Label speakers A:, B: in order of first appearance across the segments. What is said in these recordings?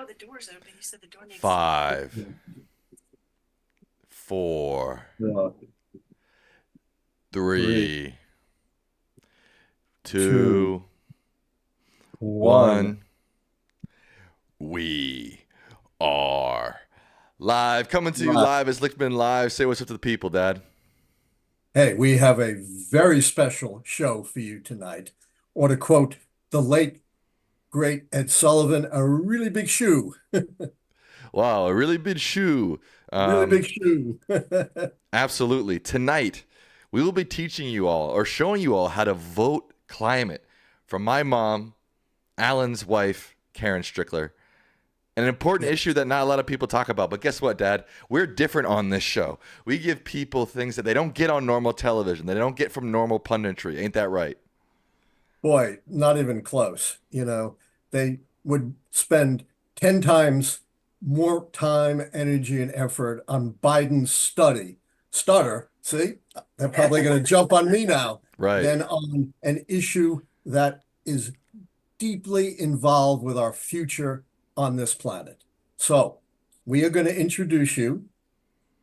A: Oh, the door's open. You said the door needs.
B: 5, 4,
C: uh, 3,
B: 3,
C: 2,
B: 2,
C: 1.
B: 1. We are live. Coming to you
C: Right.
B: live as Lichtman Live. Say what's up to the people, Dad.
C: Hey, we have a very special show for you tonight. Or to quote the late, great Ed Sullivan, a really big shoe.
B: Wow, a really big shoe.
C: Really
B: Um,
C: big shoe.
B: absolutely. Tonight, we will be teaching you all or showing you all how to vote climate from my mom, Allan's wife, Karyn Strickler. An important
C: Yeah.
B: issue that not a lot of people talk about. But guess what, Dad? We're different on this show. We give people things that they don't get on normal television, that they don't get from normal punditry. Ain't that right?
C: Boy, not even close. They would spend 10 times more time, energy, and effort on Biden's stutter. See, they're probably going to jump on me now,
B: Right.
C: than on an issue that is deeply involved with our future on this planet. So, we are going to introduce you,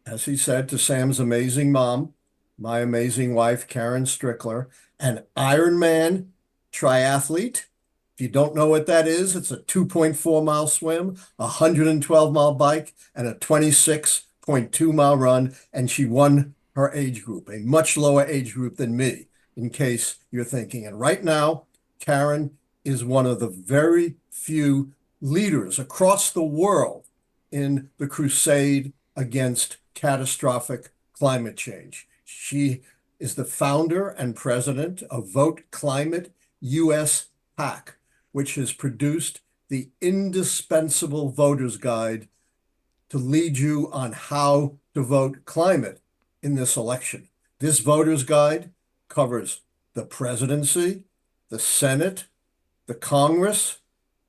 C: as he said, to Sam's amazing mom, my amazing wife, Karyn Strickler, an Ironman triathlete. If you don't know what that is, it's a 2.4-mile swim, a 112-mile bike, and a 26.2-mile run. And she won her age group, a much lower age group than me, in case you're thinking. And right now, Karyn is one of the very few leaders across the world in the crusade against catastrophic climate change. She is the founder and president of Vote Climate U.S. PAC, which has produced the indispensable voter's guide to lead you on how to vote climate in this election. This voter's guide covers the presidency, the Senate, the Congress,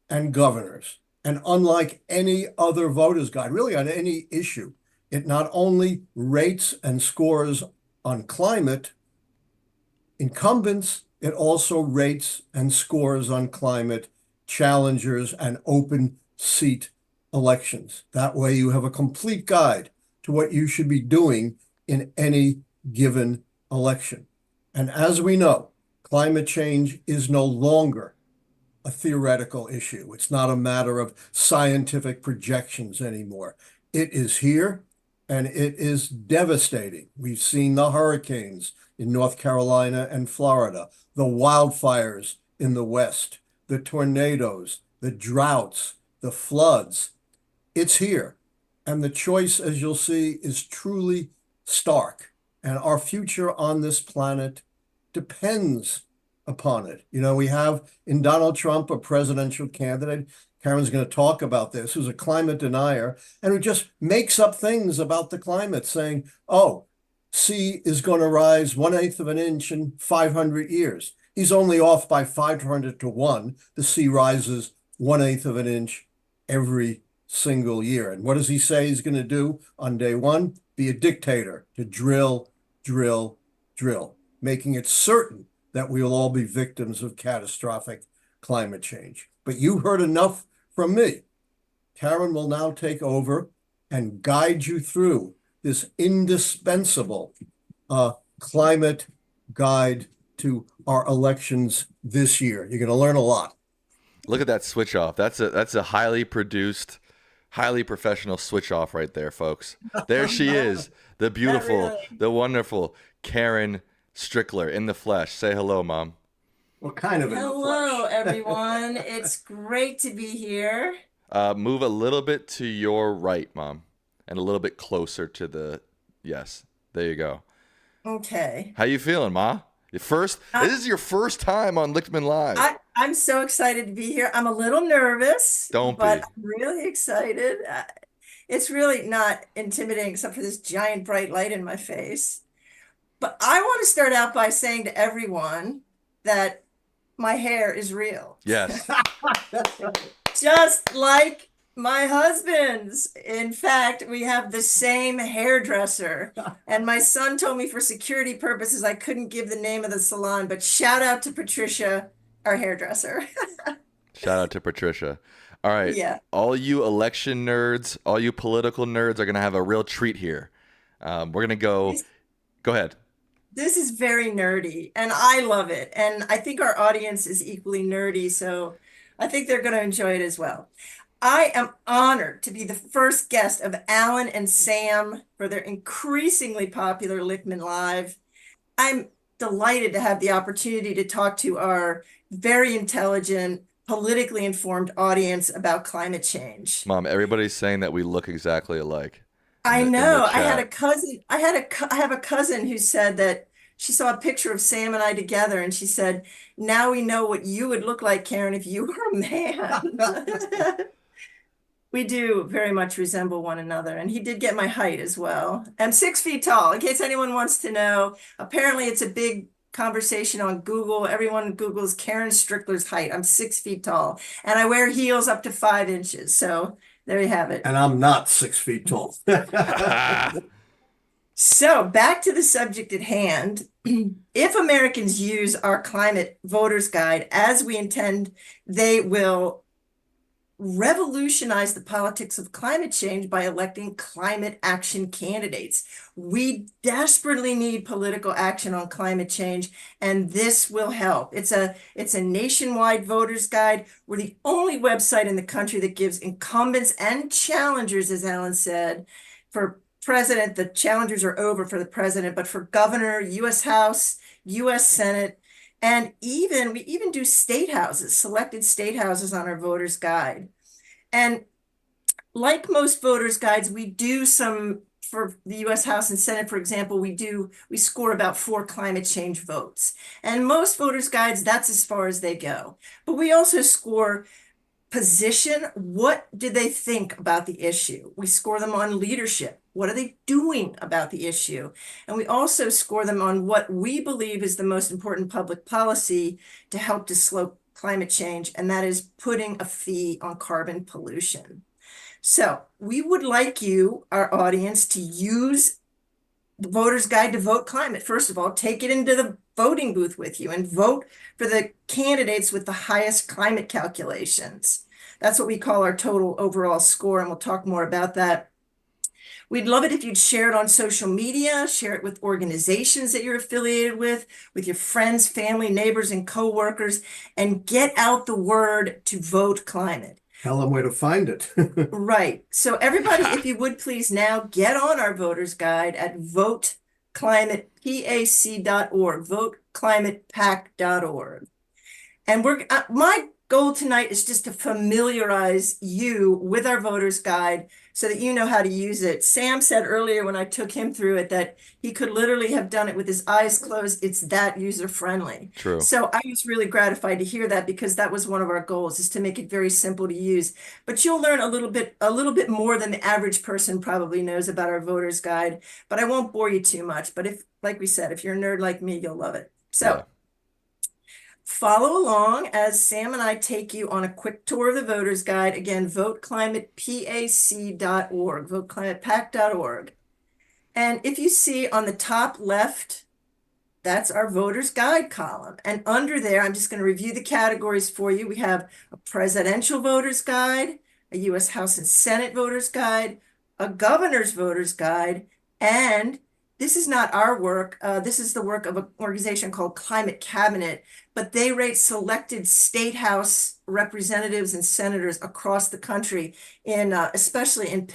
C: and governors. And unlike any other voter's guide, really on any issue, it not only rates and scores on climate incumbents, it also rates and scores on climate challengers and open seat elections. That way you have a complete guide to what you should be doing in any given election. And as we know, climate change is no longer a theoretical issue. It's not a matter of scientific projections anymore. It is here and it is devastating. We've seen the hurricanes in North Carolina and Florida, the wildfires in the West, the tornadoes, the droughts, the floods. It's here. And the choice, as you'll see, is truly stark. And our future on this planet depends upon it. We have in Donald Trump a presidential candidate. Karyn's going to talk about this, who's a climate denier and who just makes up things about the climate, saying, oh, sea is going to rise 1/8 of an inch in 500 years. He's only off by 500 to 1. The sea rises 1/8 of an inch every single year. And what does he say he's going to do on day one? Be a dictator, to drill, drill, drill, making it certain that we will all be victims of catastrophic climate change. But you heard enough from me. Karyn will now take over and guide you through this indispensable climate guide to our elections this year. You're going to learn a lot.
B: Look at that switch off. That's a highly produced, highly professional switch off right there, folks. There she is, the beautiful,
A: really.
B: the wonderful Karyn Strickler in the flesh. Say hello, Mom.
C: What kind of in the
A: Hello,
C: flesh?
A: everyone. It's great to be here.
B: Move a little bit to your right, Mom, and a little bit closer to the. Yes, there you go.
A: Okay.
B: How you feeling, Ma? This is your first time on Lichtman Live.
A: I'm so excited to be here. I'm a little nervous,
B: Don't
A: but
B: be.
A: I'm really excited. It's really not intimidating except for this giant bright light in my face. But I want to start out by saying to everyone that my hair is real.
B: Yes.
A: Just like my husband's. In fact, we have the same hairdresser. And my son told me for security purposes, I couldn't give the name of the salon, but shout out to Patricia, our hairdresser.
B: Shout out to Patricia. All right.
A: Yeah.
B: All you election nerds, all you political nerds are going to have a real treat here. We're going to go.
A: This,
B: Go ahead.
A: this is very nerdy and I love it. And I think our audience is equally nerdy, so I think they're going to enjoy it as well. I am honored to be the first guest of Allan and Sam for their increasingly popular Lichtman Live. I'm delighted to have the opportunity to talk to our very intelligent, politically informed audience about climate change.
B: Mom, everybody's saying that we look exactly alike
A: I
B: in the
A: know. I had a
B: chat.
A: cousin, I have a cousin who said that she saw a picture of Sam and I together and she said, now we know what you would look like, Karyn, if you were a man. We do very much resemble one another. And he did get my height as well. I'm 6 feet tall, in case anyone wants to know. Apparently, it's a big conversation on Google. Everyone Googles Karyn Strickler's height. I'm 6 feet tall. And I wear heels up to 5 inches. So there you have it.
C: And I'm not 6 feet tall.
A: So back to the subject at hand. If Americans use our climate voters guide as we intend, they will revolutionize the politics of climate change by electing climate action candidates. We desperately need political action on climate change, and this will help. It's a nationwide voters guide. We're the only website in the country that gives incumbents and challengers, as Allan said, for president, the challengers are over for the president, but for governor, U.S. House, U.S. Senate, and we even do state houses, selected state houses on our voters guide. And like most voters guides, we do some for the U.S. House and Senate, for example, we score about 4 climate change votes. And most voters guides, that's as far as they go. But we also score position. What did they think about the issue? We score them on leadership. What are they doing about the issue? And we also score them on what we believe is the most important public policy to help to slow climate change, and that is putting a fee on carbon pollution. So we would like you, our audience, to use the Voter's Guide to Vote Climate. First of all, take it into the voting booth with you and vote for the candidates with the highest climate calculations. That's what we call our total overall score, and we'll talk more about that. We'd love it if you'd share it on social media, share it with organizations that you're affiliated with your friends, family, neighbors, and coworkers, and get out the word to vote climate.
C: Tell them where to find it.
A: Right. So everybody, if you would please now get on our voters guide at voteclimatepac.org, voteclimatepac.org. And my goal tonight is just to familiarize you with our voters guide so that you know how to use it. Sam said earlier when I took him through it that he could literally have done it with his eyes closed. It's that user friendly.
B: True.
A: So I was really gratified to hear that because that was one of our goals, is to make it very simple to use. But you'll learn a little bit more than the average person probably knows about our voters guide, but I won't bore you too much. But like we said, if you're a nerd like me, you'll love it. So
B: Yeah.
A: follow along as Sam and I take you on a quick tour of the voters guide. Again, voteclimatepac.org, voteclimatepac.org. And if you see on the top left, that's our voters guide column. And under there, I'm just going to review the categories for you. We have a presidential voters guide, a U.S. House and Senate voters guide, a governor's voters guide, and this is not our work. This is the work of an organization called Climate Cabinet, but they rate selected state house representatives and senators across the country, especially in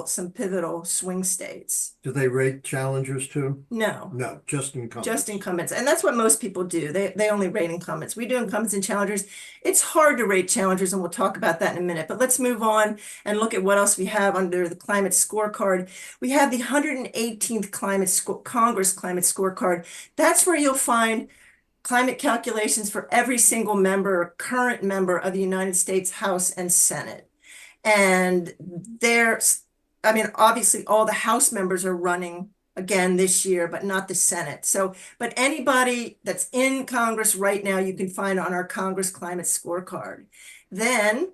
A: some pivotal swing states.
C: Do they rate challengers too?
A: No.
C: No, just incumbents.
A: Just incumbents. And that's what most people do. They only rate incumbents. We do incumbents and challengers. It's hard to rate challengers, and we'll talk about that in a minute. But let's move on and look at what else we have under the climate scorecard. We have the 118th Congress climate scorecard. That's where you'll find climate calculations for every single current member of the United States House and Senate. And obviously all the House members are running again this year, but not the Senate. But anybody that's in Congress right now, you can find on our Congress climate scorecard. Then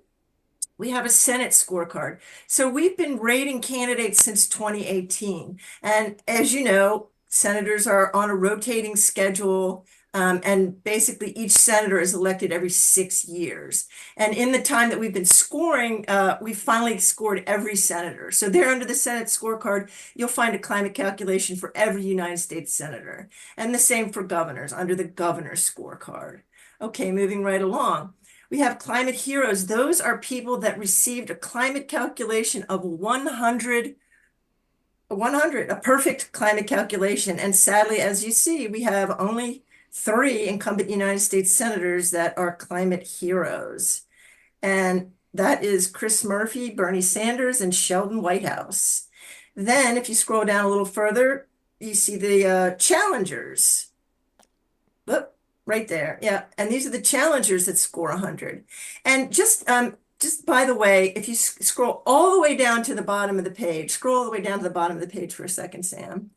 A: we have a Senate scorecard. So we've been rating candidates since 2018. And as you know, senators are on a rotating schedule. And basically each senator is elected every 6 years. And in the time that we've been scoring, we finally scored every senator. So there under the Senate scorecard, you'll find a climate calculation for every United States senator. And the same for governors under the governor's scorecard. Okay, moving right along. We have climate heroes. Those are people that received a climate calculation of 100, a perfect climate calculation. And sadly, as you see, we have only 3 incumbent United States senators that are climate heroes. And that is Chris Murphy, Bernie Sanders, and Sheldon Whitehouse. Then if you scroll down a little further, you see the challengers. Look, right there. Yeah. And these are the challengers that score 100. And just by the way, if you scroll all the way down to the bottom of the page, scroll all the way down to the bottom of the page for a second, Sam.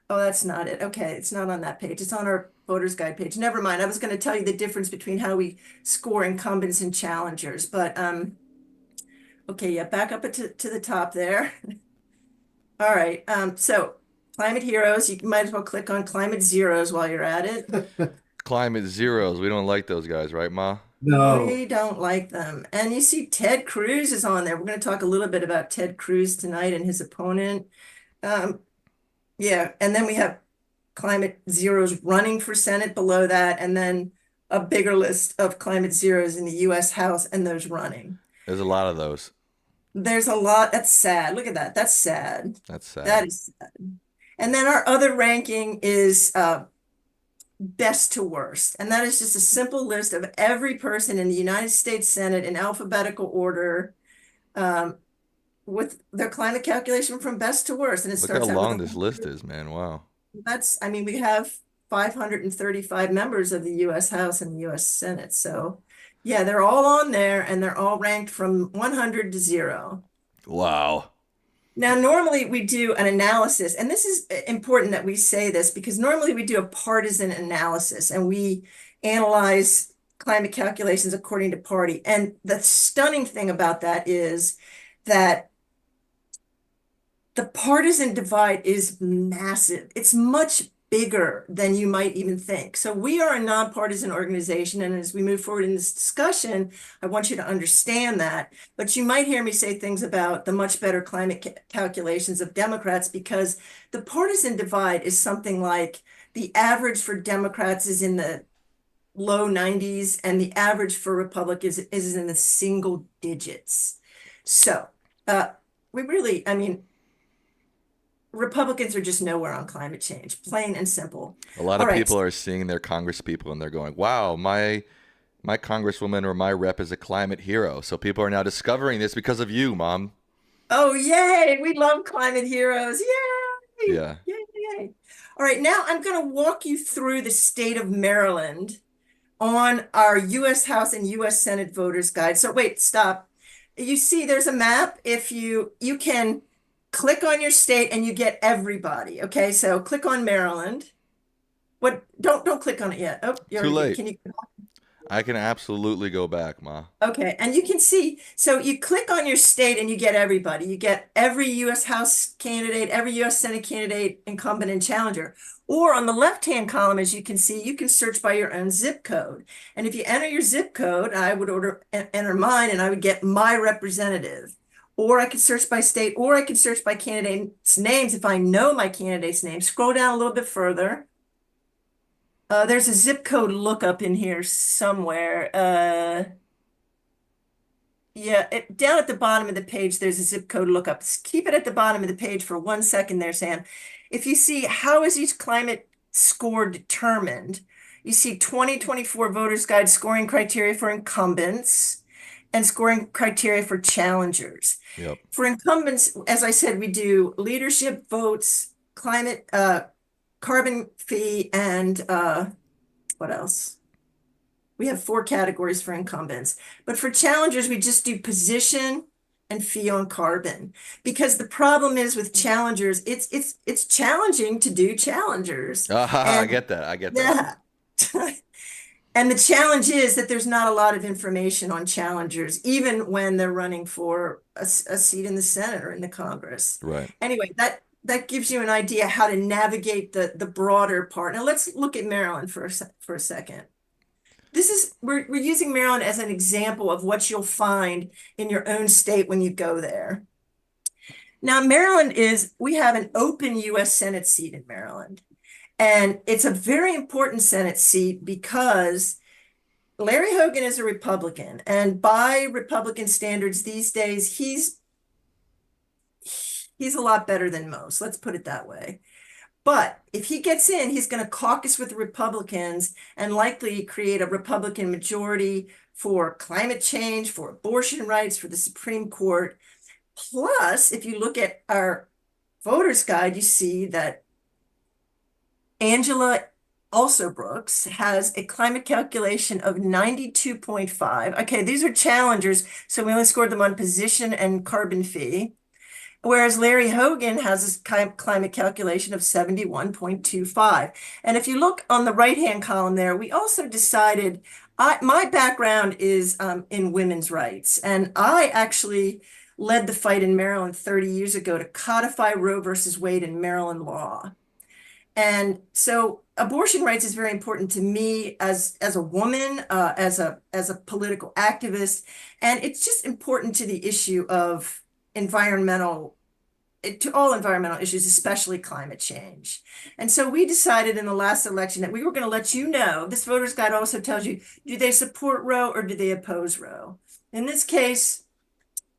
A: Oh, that's not it. Okay, it's not on that page. It's on our voters guide page. Never mind. I was going to tell you the difference between how we score incumbents and challengers, but okay, yeah, back up to the top there. All right. So climate heroes, you might as well click on climate zeros while you're at it.
B: Climate zeros. We don't like those guys, right, Ma?
C: No.
A: We don't like them. And you see Ted Cruz is on there. We're going to talk a little bit about Ted Cruz tonight and his opponent. Yeah, and then we have climate zeros running for Senate below that, and then a bigger list of climate zeros in the U.S. House and those running.
B: There's a lot of those.
A: There's a lot. That's sad. Look at that. That's sad.
B: That's sad.
A: That is sad. And then our other ranking is best to worst. And that is just a simple list of every person in the United States Senate in alphabetical order with their climate calculation from best to worst. And it
B: Look
A: starts
B: how
A: out
B: long
A: with
B: this list is, man. Wow.
A: I mean, we have 535 members of the U.S. House and the U.S. Senate. So yeah, they're all on there and they're all ranked from 100 to 0.
B: Wow.
A: Now, normally we do an analysis, and this is important that we say this because normally we do a partisan analysis and we analyze climate calculations according to party. And the stunning thing about that is that the partisan divide is massive. It's much bigger than you might even think. So we are a nonpartisan organization. And as we move forward in this discussion, I want you to understand that. But you might hear me say things about the much better climate calculations of Democrats because the partisan divide is something like the average for Democrats is in the low 90s and the average for Republicans is in the single digits. So we really, I mean, Republicans are just nowhere on climate change, plain and simple.
B: A lot of people are seeing their Congress people and they're going, wow, my congresswoman or my rep is a climate hero. So people are now discovering this because of you, Mom.
A: Oh, yay. We love climate heroes. Yay.
B: Yeah.
A: Yay, yay. All right. Now I'm going to walk you through the state of Maryland on our U.S. House and U.S. Senate voters guide. So wait, stop. You see there's a map. If you can click on your state and you get everybody. Okay, so click on Maryland. What? Don't click on it yet. Oh,
B: Too late.
A: Can you?
B: I can absolutely go back, Ma.
A: Okay, and you can see. So you click on your state and you get everybody. You get every U.S. House candidate, every U.S. Senate candidate, incumbent and challenger. Or on the left-hand column, as you can see, you can search by your own zip code. And if you enter your zip code, I would enter mine, and I would get my representative. Or I could search by state, or I could search by candidates' names if I know my candidate's name. Scroll down a little bit further. There's a zip code lookup in here somewhere. Yeah, down at the bottom of the page, there's a zip code lookup. Keep it at the bottom of the page for 1 second there, Sam. If you see how is each climate score determined, you see 2024 Voters Guide scoring criteria for incumbents and scoring criteria for challengers.
B: Yep.
A: For incumbents, as I said, we do leadership votes, climate, carbon fee, and what else? We have 4 categories for incumbents. But for challengers, we just do position and fee on carbon. Because the problem is with challengers, it's challenging to do challengers.
B: I get that. I get that.
A: Yeah. And the challenge is that there's not a lot of information on challengers, even when they're running for a seat in the Senate or in the Congress.
B: Right.
A: Anyway, that gives you an idea how to navigate the broader part. Now let's look at Maryland for a second. We're using Maryland as an example of what you'll find in your own state when you go there. Now, we have an open U.S. Senate seat in Maryland. And it's a very important Senate seat because Larry Hogan is a Republican. And by Republican standards these days, he's a lot better than most. Let's put it that way. But if he gets in, he's going to caucus with the Republicans and likely create a Republican majority for climate change, for abortion rights, for the Supreme Court. Plus, if you look at our voters guide, you see that Angela also Brooks has a climate calculation of 92.5. Okay, these are challengers, so we only scored them on position and carbon fee. Whereas Larry Hogan has a climate calculation of 71.25. And if you look on the right-hand column there, we also decided, my background is in women's rights. And I actually led the fight in Maryland 30 years ago to codify Roe versus Wade in Maryland law. And so abortion rights is very important to me as a woman, as a political activist. And it's just important to the issue of to all environmental issues, especially climate change. And so we decided in the last election that we were going to let you know, this voters guide also tells you, do they support Roe or do they oppose Roe? In this case,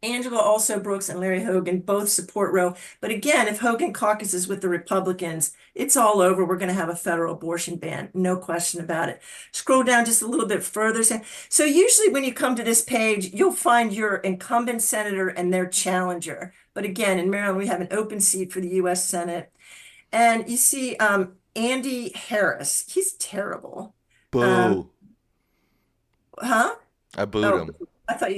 A: Angela also Brooks and Larry Hogan both support Roe. But again, if Hogan caucuses with the Republicans, it's all over. We're going to have a federal abortion ban. No question about it. Scroll down just a little bit further. So usually when you come to this page, you'll find your incumbent senator and their challenger. But again, in Maryland, we have an open seat for the U.S. Senate. And you see Andy Harris. He's terrible.
B: Boo.
A: Huh?
B: I booed him.
A: I thought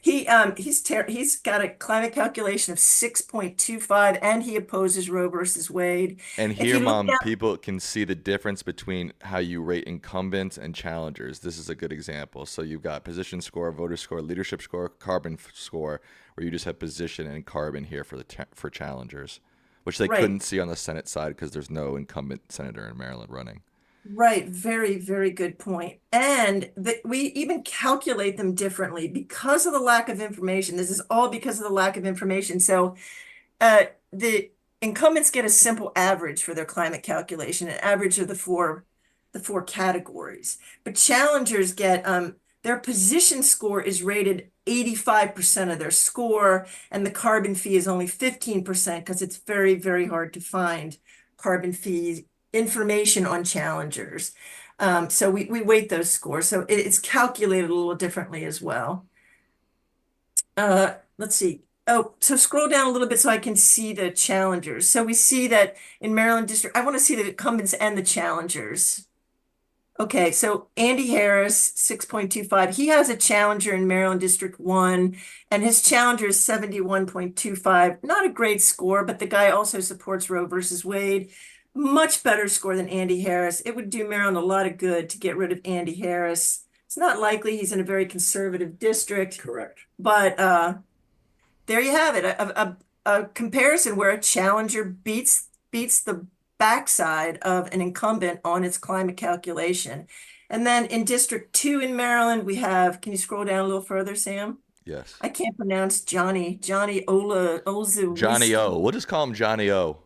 A: he's got a climate calculation of 6.25 and he opposes Roe versus Wade.
B: And here, Mom, people can see the difference between how you rate incumbents and challengers. This is a good example. So you've got position score, voter score, leadership score, carbon score, where you just have position and carbon here for challengers, which they couldn't see on the Senate side because there's no incumbent senator in Maryland running.
A: Right. Very, very good point. And we even calculate them differently because of the lack of information. This is all because of the lack of information. So the incumbents get a simple average for their climate calculation, an average of the four categories. But challengers get their position score is rated 85% of their score, and the carbon fee is only 15% because it's very, very hard to find carbon fee information on challengers. So we weight those scores. So it's calculated a little differently as well. Let's see. Oh, so scroll down a little bit so I can see the challengers. So we see that in Maryland district, I want to see the incumbents and the challengers. Okay, so Andy Harris, 6.25. He has a challenger in Maryland District 1, and his challenger is 71.25. Not a great score, but the guy also supports Roe versus Wade. Much better score than Andy Harris. It would do Maryland a lot of good to get rid of Andy Harris. It's not likely. He's in a very conservative district.
C: Correct.
A: But there you have it, a comparison where a challenger beats the backside of an incumbent on its climate calculation. And then in District 2 in Maryland, we have, can you scroll down a little further, Sam?
B: Yes.
A: I can't pronounce Johnny Ozu.
B: Johnny O. We'll just call him Johnny O.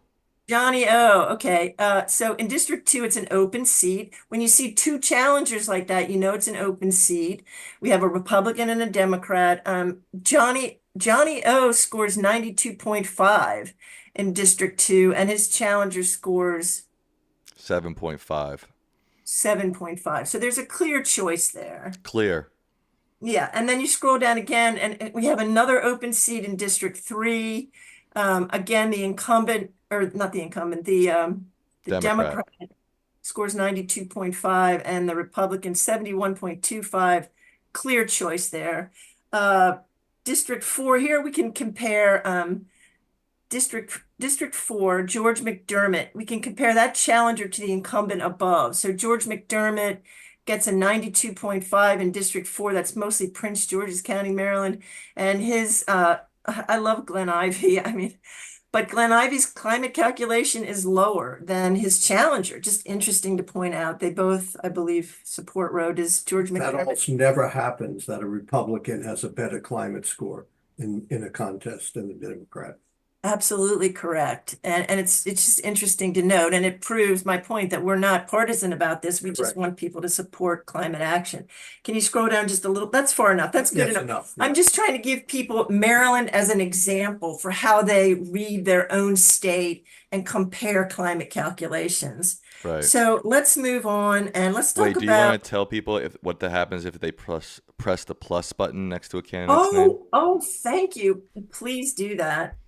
A: Johnny O. Okay. So in District 2, it's an open seat. When you see two challengers like that, you know it's an open seat. We have a Republican and a Democrat. Johnny O scores 92.5 in District 2, and his challenger scores
B: 7.5.
A: 7.5. So there's a clear choice there.
B: Clear.
A: Yeah. And then you scroll down again, and we have another open seat in District 3. Again, the incumbent, or not the incumbent, the Democrat scores 92.5 and the Republican 71.25. Clear choice there. District 4 here, we can compare District 4, George McDermott. We can compare that challenger to the incumbent above. So George McDermott gets a 92.5 in District 4. That's mostly Prince George's County, Maryland. And his, I love Glenn Ivey. I mean, but Glenn Ivey's climate calculation is lower than his challenger. Just interesting to point out. They both, I believe, support Roe. Does George
C: That
A: McDermott?
C: almost never happens that a Republican has a better climate score in a contest than a Democrat.
A: Absolutely correct. And it's just interesting to note, and it proves my point that we're not partisan about this. We just
C: Correct.
A: want people to support climate action. Can you scroll down just a little? That's far enough. That's good
C: Yes,
A: enough.
C: yeah.
A: I'm just trying to give people Maryland as an example for how they read their own state and compare climate calculations.
B: Right.
A: So let's move on and let's talk
B: Wait, do you
A: about.
B: want to tell people what happens if they press the plus button next to a candidate's name?
A: Oh, thank you. Please do that.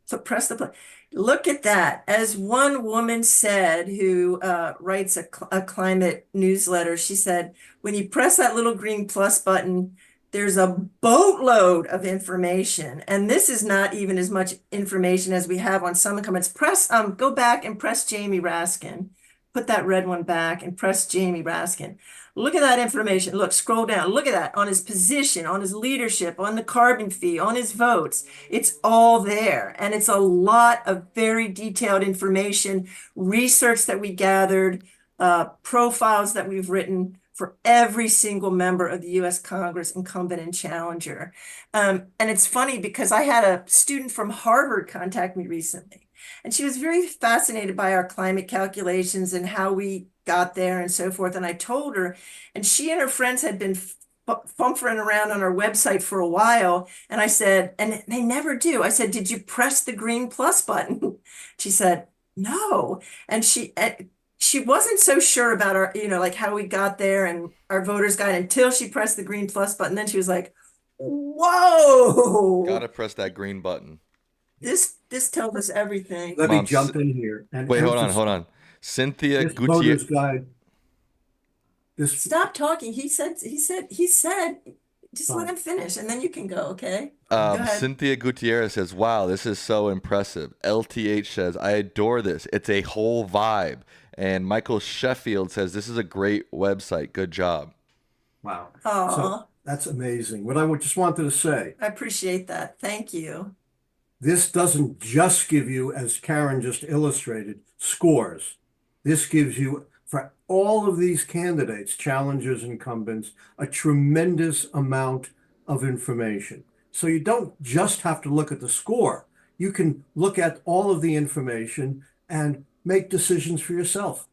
A: So press the play. Look at that. As one woman said, who writes a climate newsletter, she said, when you press that little green plus button, there's a boatload of information. And this is not even as much information as we have on some incumbents. Go back and press Jamie Raskin. Put that red one back and press Jamie Raskin. Look at that information. Look, scroll down. Look at that on his position, on his leadership, on the carbon fee, on his votes. It's all there. And it's a lot of very detailed information, research that we gathered, profiles that we've written for every single member of the U.S. Congress, incumbent and challenger. And it's funny because I had a student from Harvard contact me recently. And she was very fascinated by our climate calculations and how we got there and so forth. And I told her, and she and her friends had been fumphering around on our website for a while. And I said, and they never do. I said, did you press the green plus button? She said, no. And she wasn't so sure about our, like how we got there and our voters guide until she pressed the green plus button. Then she was like, whoa.
B: Gotta press that green button.
A: This tells us everything.
C: Let me jump in here. And
B: wait, hold on. Cynthia
C: this
B: Gutierrez.
C: voter's guide.
A: Stop talking. He said, just let him finish and then you can go, okay? Go ahead.
B: Cynthia Gutierrez says, wow, this is so impressive. LTH says, I adore this. It's a whole vibe. And Michael Sheffield says, this is a great website. Good job.
C: Wow.
A: Aw.
C: So that's amazing. What I just wanted to say,
A: I appreciate that. Thank you.
C: this doesn't just give you, as Karyn just illustrated, scores. This gives you, for all of these candidates, challengers, incumbents, a tremendous amount of information. So you don't just have to look at the score. You can look at all of the information and make decisions for yourself.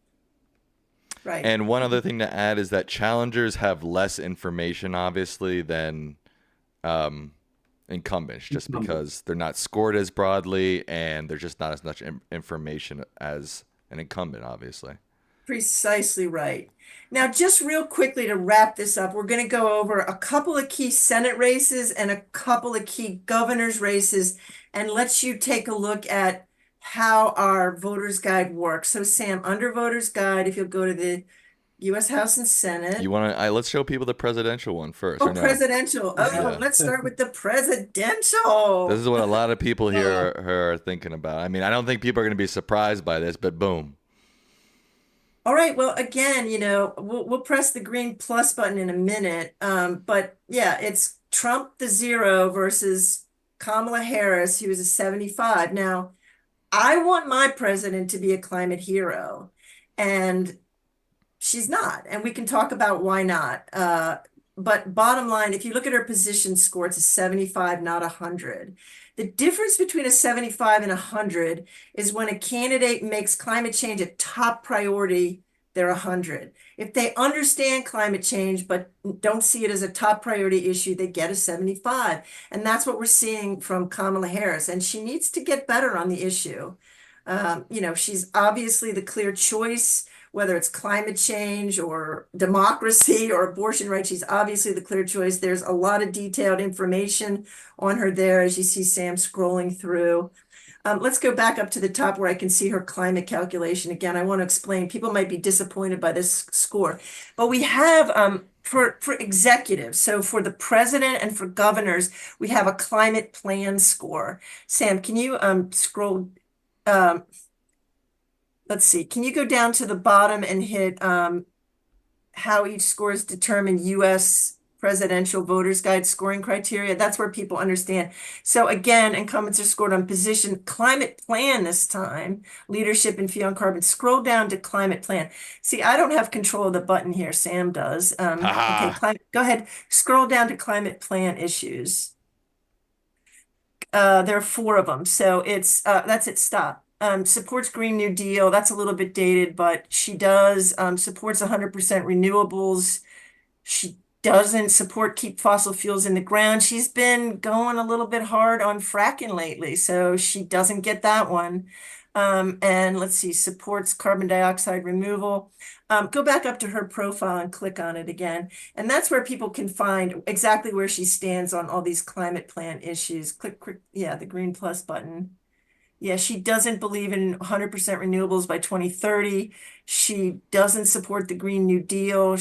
A: Right.
B: And one other thing to add is that challengers have less information, obviously, than incumbents, just because they're not scored as broadly and there's just not as much information as an incumbent, obviously.
A: Precisely right. Now, just real quickly to wrap this up, we're going to go over a couple of key Senate races and a couple of key governor's races and let you take a look at how our voters guide works. So Sam, under voters guide, if you'll go to the U.S. House and Senate.
B: You want to? Let's show people the presidential one first.
A: Oh, presidential. Oh, let's start with the presidential.
B: This is what a lot of people here are thinking about. I mean, I don't think people are going to be surprised by this, but boom.
A: All right. Well, again, we'll press the green plus button in a minute. But yeah, it's Trump the 0 versus Kamala Harris, who is a 75. Now, I want my president to be a climate hero, and she's not. And we can talk about why not. But bottom line, if you look at her position score, it's a 75, not 100. The difference between a 75 and 100 is when a candidate makes climate change a top priority, they're 100. If they understand climate change but don't see it as a top priority issue, they get a 75. And that's what we're seeing from Kamala Harris. And she needs to get better on the issue. She's obviously the clear choice, whether it's climate change or democracy or abortion rights. She's obviously the clear choice. There's a lot of detailed information on her there, as you see Sam scrolling through. Let's go back up to the top where I can see her climate calculation. Again, I want to explain, people might be disappointed by this score, but we have for executives, so for the president and for governors, we have a climate plan score. Sam, can you scroll? Let's see, can you go down to the bottom and hit how each score is determined U.S. presidential voters guide scoring criteria. That's where people understand. So again, incumbents are scored on position, climate plan this time, leadership and fee on carbon. Scroll down to climate plan. See, I don't have control of the button here. Sam does. Okay,
B: Haha.
A: climate, go ahead. Scroll down to climate plan issues. There are four of them. So that's it. Stop. Supports Green New Deal. That's a little bit dated, but she does supports 100% renewables. She doesn't support keep fossil fuels in the ground. She's been going a little bit hard on fracking lately, so she doesn't get that one. And let's see, supports carbon dioxide removal. Go back up to her profile and click on it again. And that's where people can find exactly where she stands on all these climate plan issues. Click, yeah, the green plus button. Yeah, she doesn't believe in 100% renewables by 2030. She doesn't support the Green New Deal.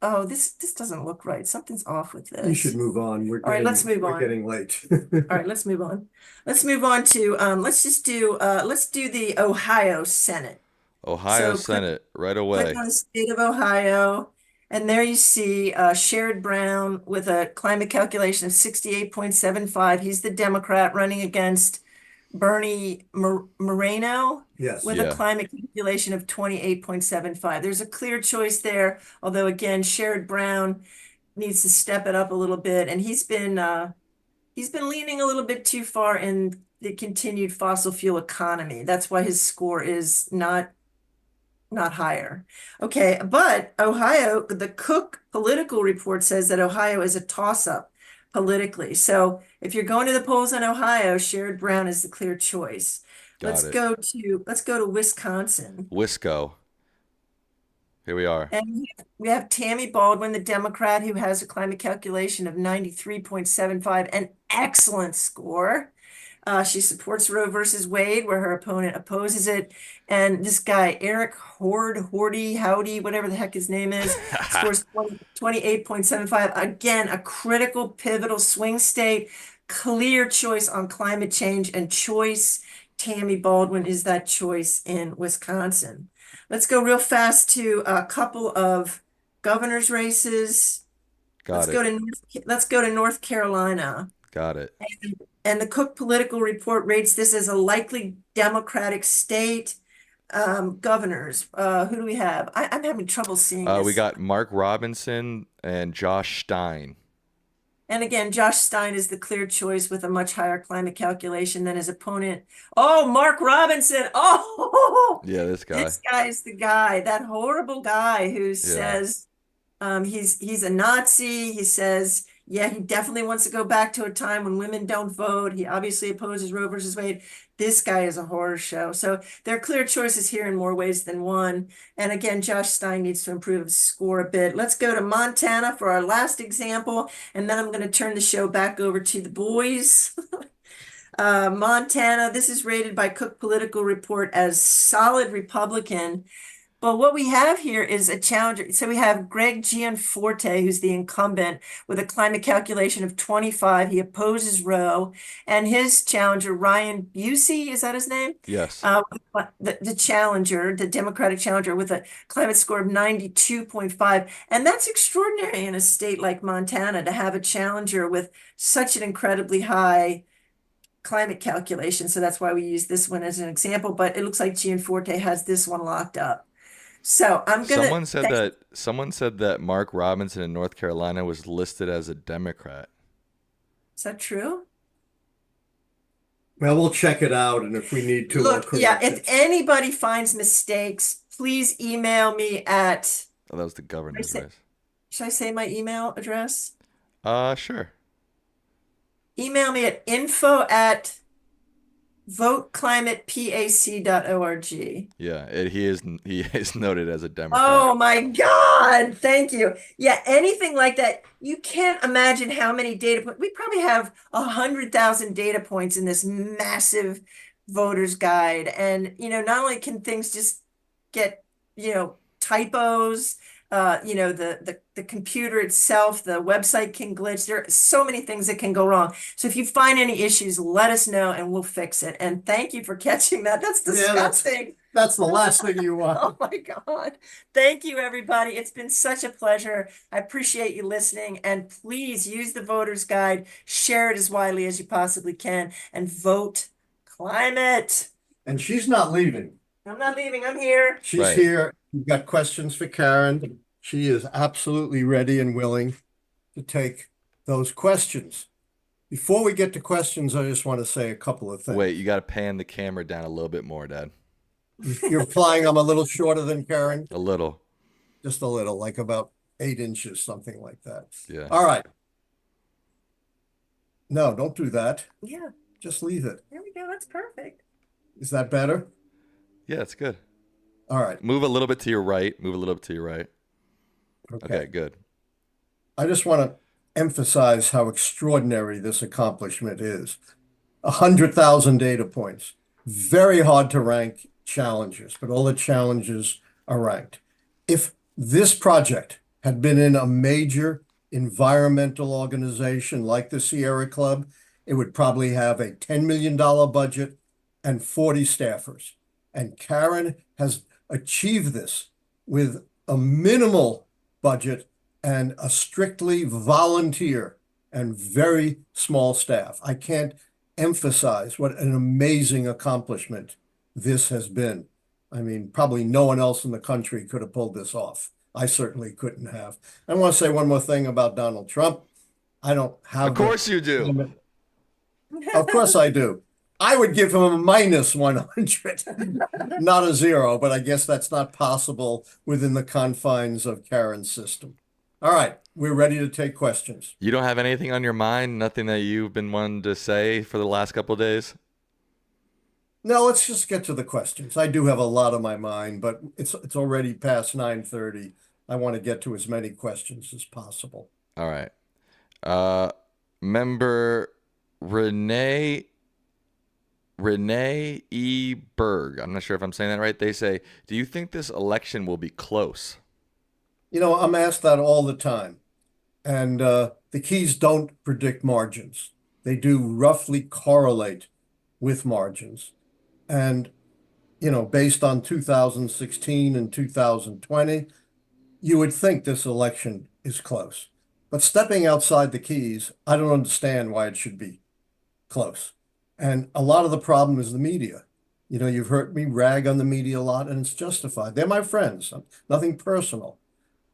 A: Oh, this doesn't look right. Something's off with
C: You should
A: this.
C: move on.
A: All right, let's move
C: We're
A: on.
C: getting late.
A: All right, let's move on. Let's move on to let's do the Ohio Senate.
B: Ohio
A: So
B: Senate right
A: click
B: away.
A: on the state of Ohio, and there you see Sherrod Brown with a climate calculation of 68.75. He's the Democrat running against Bernie Moreno
C: Yes.
A: with a
B: Yeah.
A: climate calculation of 28.75. There's a clear choice there, although again, Sherrod Brown needs to step it up a little bit, and he's been leaning a little bit too far in the continued fossil fuel economy. That's why his score is not higher. Okay, but Ohio, the Cook political report says that Ohio is a toss-up politically. So if you're going to the polls in Ohio, Sherrod Brown is the clear choice.
B: Got it.
A: Let's go to Wisconsin.
B: Wisco. Here we are.
A: And we have Tammy Baldwin, the Democrat, who has a climate calculation of 93.75, an excellent score. She supports Roe versus Wade, where her opponent opposes it. And this guy, Eric Howdy, whatever the heck his name is, scores 28.75. Again, a critical, pivotal swing state, clear choice on climate change and choice. Tammy Baldwin is that choice in Wisconsin. Let's go real fast to a couple of governor's races.
B: Got it.
A: Let's go to North Carolina.
B: Got it.
A: And the Cook political report rates this as a likely Democratic state. Governors, who do we have? I'm having trouble seeing
B: We
A: this.
B: got Mark Robinson and Josh Stein.
A: And again, Josh Stein is the clear choice with a much higher climate calculation than his opponent. Oh, Mark Robinson. Oh,
B: Yeah, this guy.
A: this guy's the guy, that horrible guy who
B: Yeah.
A: says he's a Nazi. He says, yeah, he definitely wants to go back to a time when women don't vote. He obviously opposes Roe versus Wade. This guy is a horror show. So there are clear choices here in more ways than one. And again, Josh Stein needs to improve his score a bit. Let's go to Montana for our last example, and then I'm going to turn the show back over to the boys. Montana, this is rated by Cook Political Report as solid Republican. But what we have here is a challenger. So we have Greg Gianforte, who's the incumbent, with a climate calculation of 25. He opposes Roe. And his challenger, Ryan Busey, is that his name?
B: Yes.
A: The challenger, the Democratic challenger, with a climate score of 92.5. And that's extraordinary in a state like Montana to have a challenger with such an incredibly high climate calculation. So that's why we use this one as an example. But it looks like Gianforte has this one locked up. So I'm gonna.
B: Someone said that Mark Robinson in North Carolina was listed as a Democrat.
A: Is that true?
C: Well, we'll check it out, and if we need to, we'll
A: Look, yeah,
C: correct
A: if
C: it.
A: anybody finds mistakes, please email me at,
B: Oh, that was the governor's
A: say-
B: race.
A: should I say my email address?
B: Sure.
A: Email me at info@voteclimatepac.org.
B: Yeah, he is noted as a Democrat.
A: Oh my God, thank you. Yeah, anything like that. You can't imagine how many data points. We probably have 100,000 data points in this massive voters guide. And, not only can things just get, typos, the computer itself, the website can glitch. There are so many things that can go wrong. So if you find any issues, let us know and we'll fix it. And thank you for catching that. That's
C: Yeah,
A: disgusting.
C: That's the last thing you want.
A: Oh my God. Thank you, everybody. It's been such a pleasure. I appreciate you listening. And please use the voter's guide, share it as widely as you possibly can, and vote climate.
C: And she's not leaving.
A: I'm not leaving. I'm here.
C: She's
B: Right.
C: here. You've got questions for Karyn. She is absolutely ready and willing to take those questions. Before we get to questions, I just want to say a couple of things.
B: Wait, you got to pan the camera down a little bit more, Dad.
C: You're implying I'm a little shorter than Karyn?
B: A little.
C: Just a little, like about 8 inches, something like that.
B: Yeah.
C: All right. No, don't do that.
A: Yeah,
C: Just leave it.
A: there we go. That's perfect.
C: Is that better?
B: Yeah, it's good.
C: All right.
B: Move a little bit to your right. Move a little bit to your right.
C: Okay.
B: Okay, good.
C: I just want to emphasize how extraordinary this accomplishment is. 100,000 data points. Very hard to rank challenges, but all the challenges are ranked. If this project had been in a major environmental organization like the Sierra Club, it would probably have a $10 million budget and 40 staffers. And Karyn has achieved this with a minimal budget and a strictly volunteer and very small staff. I can't emphasize what an amazing accomplishment this has been. I mean, probably no one else in the country could have pulled this off. I certainly couldn't have. I want to say one more thing about Donald Trump. I don't have.
B: Of course you do.
C: Of course I do. I would give him a minus 100, not a 0, but I guess that's not possible within the confines of Karyn's system. All right, we're ready to take questions.
B: You don't have anything on your mind? Nothing that you've been wanting to say for the last couple of days?
C: No, let's just get to the questions. I do have a lot on my mind, but it's already past 9:30. I want to get to as many questions as possible.
B: All right. Member Renee E. Berg. I'm not sure if I'm saying that right. They say, do you think this election will be close?
C: You know, I'm asked that all the time. And the keys don't predict margins. They do roughly correlate with margins. And, you know, based on 2016 and 2020, you would think this election is close. But stepping outside the keys, I don't understand why it should be close. And a lot of the problem is the media. You know, you've heard me rag on the media a lot, and it's justified. They're my friends, nothing personal.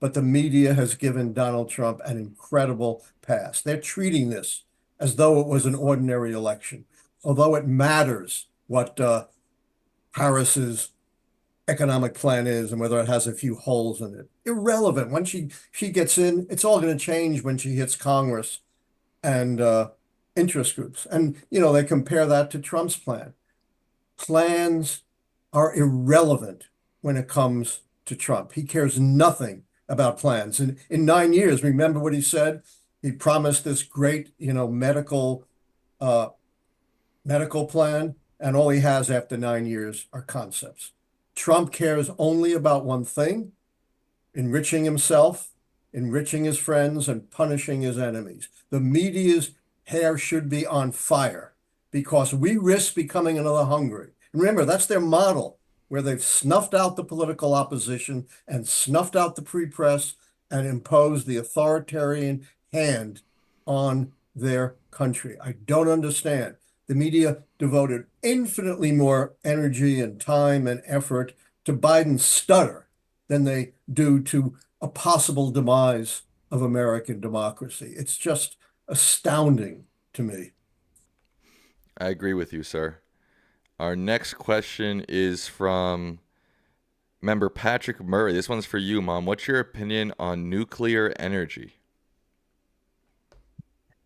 C: But the media has given Donald Trump an incredible pass. They're treating this as though it was an ordinary election, although it matters what Harris's economic plan is and whether it has a few holes in it. Irrelevant. Once she gets in, it's all going to change when she hits Congress and interest groups. And, you know, they compare that to Trump's plan. Plans are irrelevant when it comes to Trump. He cares nothing about plans. And in 9 years, remember what he said? He promised this great, you know, medical plan, and all he has after 9 years are concepts. Trump cares only about one thing: enriching himself, enriching his friends, and punishing his enemies. The media's hair should be on fire because we risk becoming another Hungary. And remember, that's their model, where they've snuffed out the political opposition and snuffed out the free press and imposed the authoritarian hand on their country. I don't understand. The media devoted infinitely more energy and time and effort to Biden's stutter than they do to a possible demise of American democracy. It's just astounding to me.
B: I agree with you, sir. Our next question is from member Patrick Murray. This one's for you, Mom. What's your opinion on nuclear energy?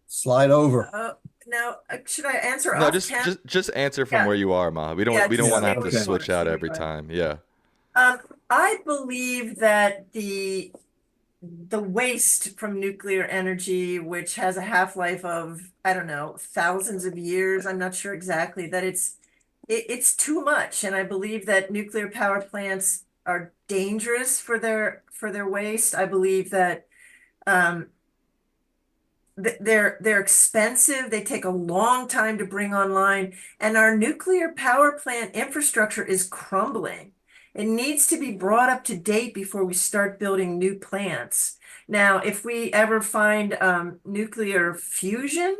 C: Slide over.
A: Now, should I answer
B: No,
A: off
B: just answer from where you are, Ma. We don't want to have to switch out every time. Yeah.
A: I believe that the waste from nuclear energy, which has a half-life of, I don't know, thousands of years, I'm not sure exactly, that it's too much. And I believe that nuclear power plants are dangerous for their waste. I believe that they're expensive. They take a long time to bring online, and our nuclear power plant infrastructure is crumbling. It needs to be brought up to date before we start building new plants. Now, if we ever find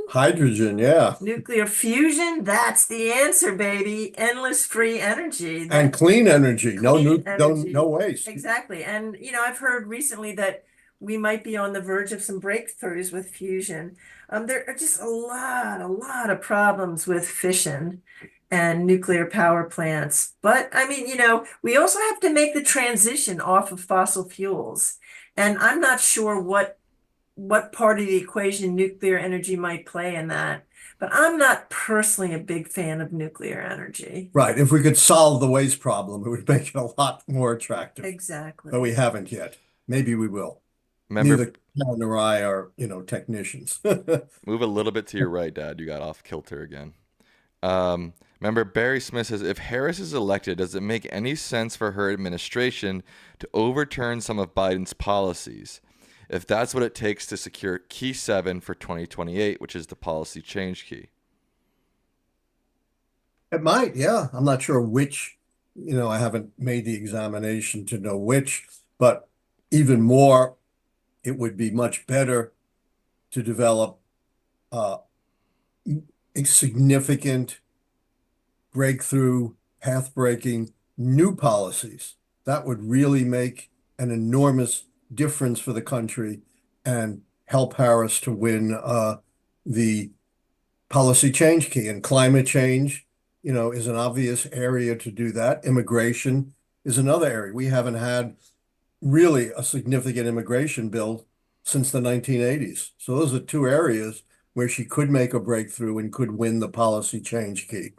C: Hydrogen, yeah.
A: nuclear fusion, that's the answer, baby. Endless free energy.
C: And
A: That
C: clean energy.
A: clean
C: No
A: energy.
C: waste.
A: Exactly. And, I've heard recently that we might be on the verge of some breakthroughs with fusion. There are just a lot of problems with fission and nuclear power plants. But I mean, we also have to make the transition off of fossil fuels. And I'm not sure what part of the equation nuclear energy might play in that. But I'm not personally a big fan of nuclear energy.
C: Right. If we could solve the waste problem, it would make it a lot more attractive. But we
A: Exactly.
C: haven't yet. Maybe we will.
B: Remember,
C: Neither Karen nor I are, technicians.
B: move a little bit to your right, Dad. You got off kilter again. Remember, Barry Smith says, if Harris is elected, does it make any sense for her administration to overturn some of Biden's policies? If that's what it takes to secure Key 7 for 2028, which is the policy change key.
C: It might, yeah. I'm not sure which, I haven't made the examination to know which, but even more, it would be much better to develop a significant breakthrough, path-breaking new policies. That would really make an enormous difference for the country and help Harris to win the policy change key. And climate change, is an obvious area to do that. Immigration is another area. We haven't had really a significant immigration bill since the 1980s. So those are two areas where she could make a breakthrough and could win the policy change key.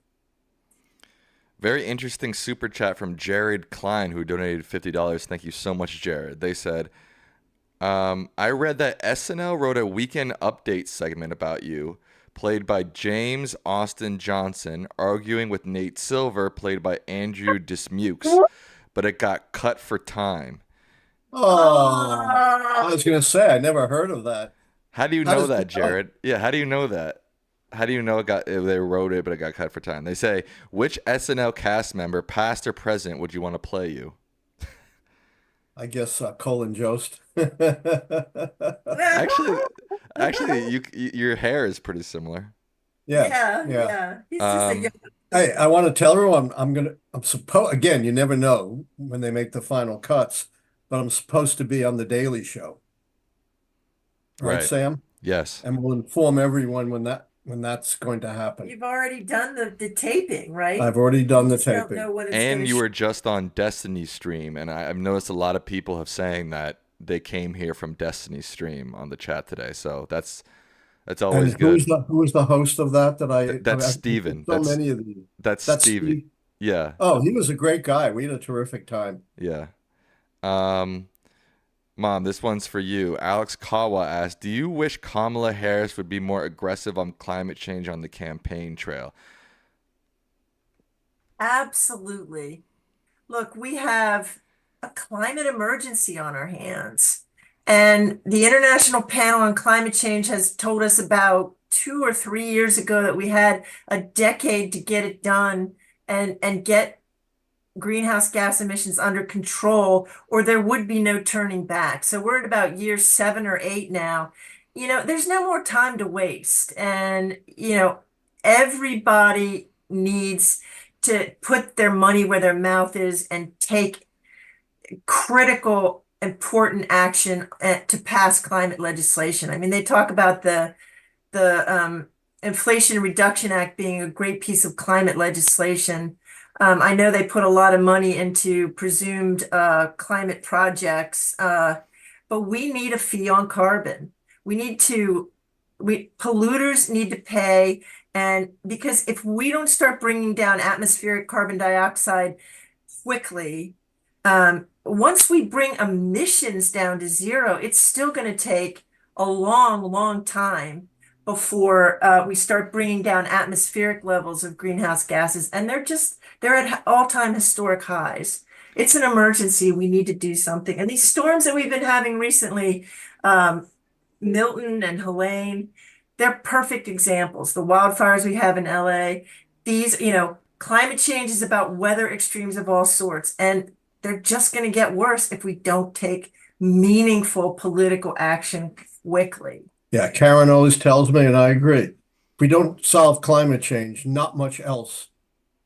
B: Very interesting super chat from Jared Klein, who donated $50. Thank you so much, Jared. They said, I read that SNL wrote a weekend update segment about you, played by James Austin Johnson, arguing with Nate Silver, played by Andrew Dismukes, but it got cut for time.
C: Oh, I was going to say, I never heard of that.
B: How do you
C: How
B: know
C: does
B: that,
C: it cut?
B: Jared? Yeah, how do you know that? How do you know they wrote it, but it got cut for time? They say, which SNL cast member, past or present, would you want to play you?
C: I guess Colin Jost.
B: Actually, your hair is pretty similar.
C: Yeah,
A: Yeah,
C: yeah.
A: yeah. He's just a young.
C: Um, Hey, I want to tell everyone I'm supposed again, you never know when they make the final cuts, but I'm supposed to be on the Daily Show. Right,
B: Right.
C: Sam?
B: Yes.
C: And we'll inform everyone when that's going to happen.
A: You've already done the taping, right?
C: I've already
A: You
C: done the
A: just don't
C: taping.
A: know what it's going
B: And
A: to
B: you
A: show.
B: were just on Destiny's stream, and I've noticed a lot of people have saying that they came here from Destiny's stream on the chat today. So that's
C: And
B: always good.
C: who was the host of that
B: That's
C: I've
B: Steven.
C: so many of these.
B: That's
C: That's
B: Stevie.
C: Steve.
B: Yeah.
C: Oh, he was a great guy. We had a terrific time.
B: Yeah. Um, Mom, this one's for you. Alex Kawa asked, do you wish Kamala Harris would be more aggressive on climate change on the campaign trail?
A: Absolutely. Look, we have a climate emergency on our hands. And the International Panel on Climate Change has told us about 2 or 3 years ago that we had a decade to get it done and get greenhouse gas emissions under control, or there would be no turning back. So we're at about year 7 or 8 now. There's no more time to waste. And, everybody needs to put their money where their mouth is and take critical, important action to pass climate legislation. I mean, they talk about the Inflation Reduction Act being a great piece of climate legislation. I know they put a lot of money into presumed climate projects, but we need a fee on carbon. Polluters need to pay, and because if we don't start bringing down atmospheric carbon dioxide quickly, once we bring emissions down to zero, it's still going to take a long, long time before we start bringing down atmospheric levels of greenhouse gases. And they're at all-time historic highs. It's an emergency. We need to do something. And these storms that we've been having recently, Milton and Helene, they're perfect examples. The wildfires we have in LA, these, climate change is about weather extremes of all sorts, and they're just going to get worse if we don't take meaningful political action quickly.
C: Yeah, Karen always tells me, and I agree. If we don't solve climate change, not much else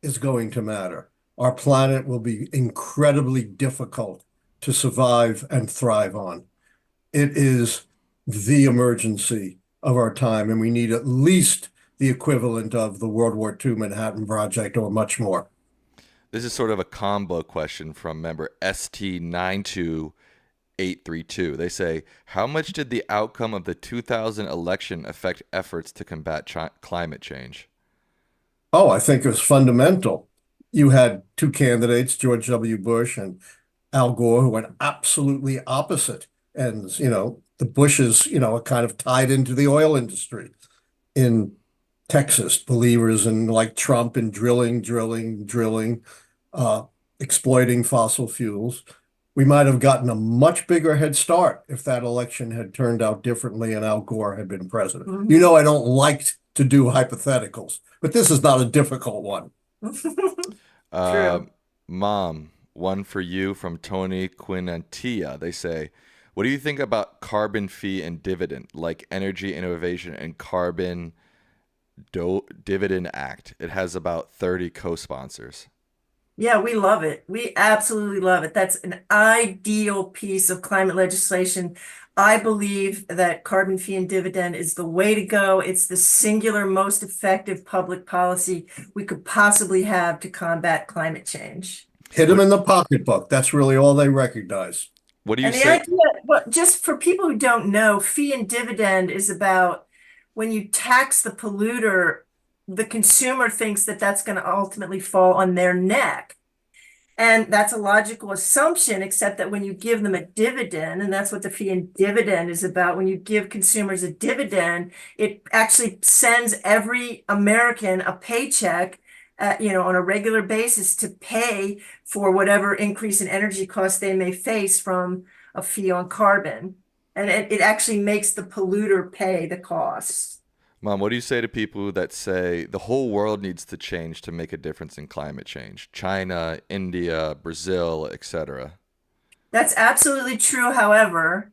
C: is going to matter. Our planet will be incredibly difficult to survive and thrive on. It is the emergency of our time, and we need at least the equivalent of the World War II Manhattan Project or much more.
B: This is sort of a combo question from member ST92832. They say, how much did the outcome of the 2000 election affect efforts to combat climate change?
C: Oh, I think it was fundamental. You had two candidates, George W. Bush and Al Gore, who went absolutely opposite ends. The Bushes, are kind of tied into the oil industry in Texas, believers in like Trump and drilling, exploiting fossil fuels. We might have gotten a much bigger head start if that election had turned out differently and Al Gore had been president.
A: Mhm.
C: I don't like to do hypotheticals, but this is not a difficult one.
B: Uh,
A: True.
B: Mom, one for you from Tony Quinantilla. They say, what do you think about carbon fee and dividend, like Energy Innovation and Carbon Dividend Act? It has about 30 co-sponsors.
A: Yeah, we love it. We absolutely love it. That's an ideal piece of climate legislation. I believe that carbon fee and dividend is the way to go. It's the singular most effective public policy we could possibly have to combat climate change.
C: Hit them
B: What
C: in the pocketbook. That's really all they recognize.
B: what do you
A: And the
B: say?
A: idea, well, just for people who don't know, fee and dividend is about when you tax the polluter, the consumer thinks that that's going to ultimately fall on their neck. And that's a logical assumption, except that when you give them a dividend, and that's what the fee and dividend is about, when you give consumers a dividend, it actually sends every American a paycheck, on a regular basis to pay for whatever increase in energy costs they may face from a fee on carbon. And it actually makes the polluter pay the costs.
B: Mom, what do you say to people that say the whole world needs to change to make a difference in climate change? China, India, Brazil, etc.
A: That's absolutely true. However,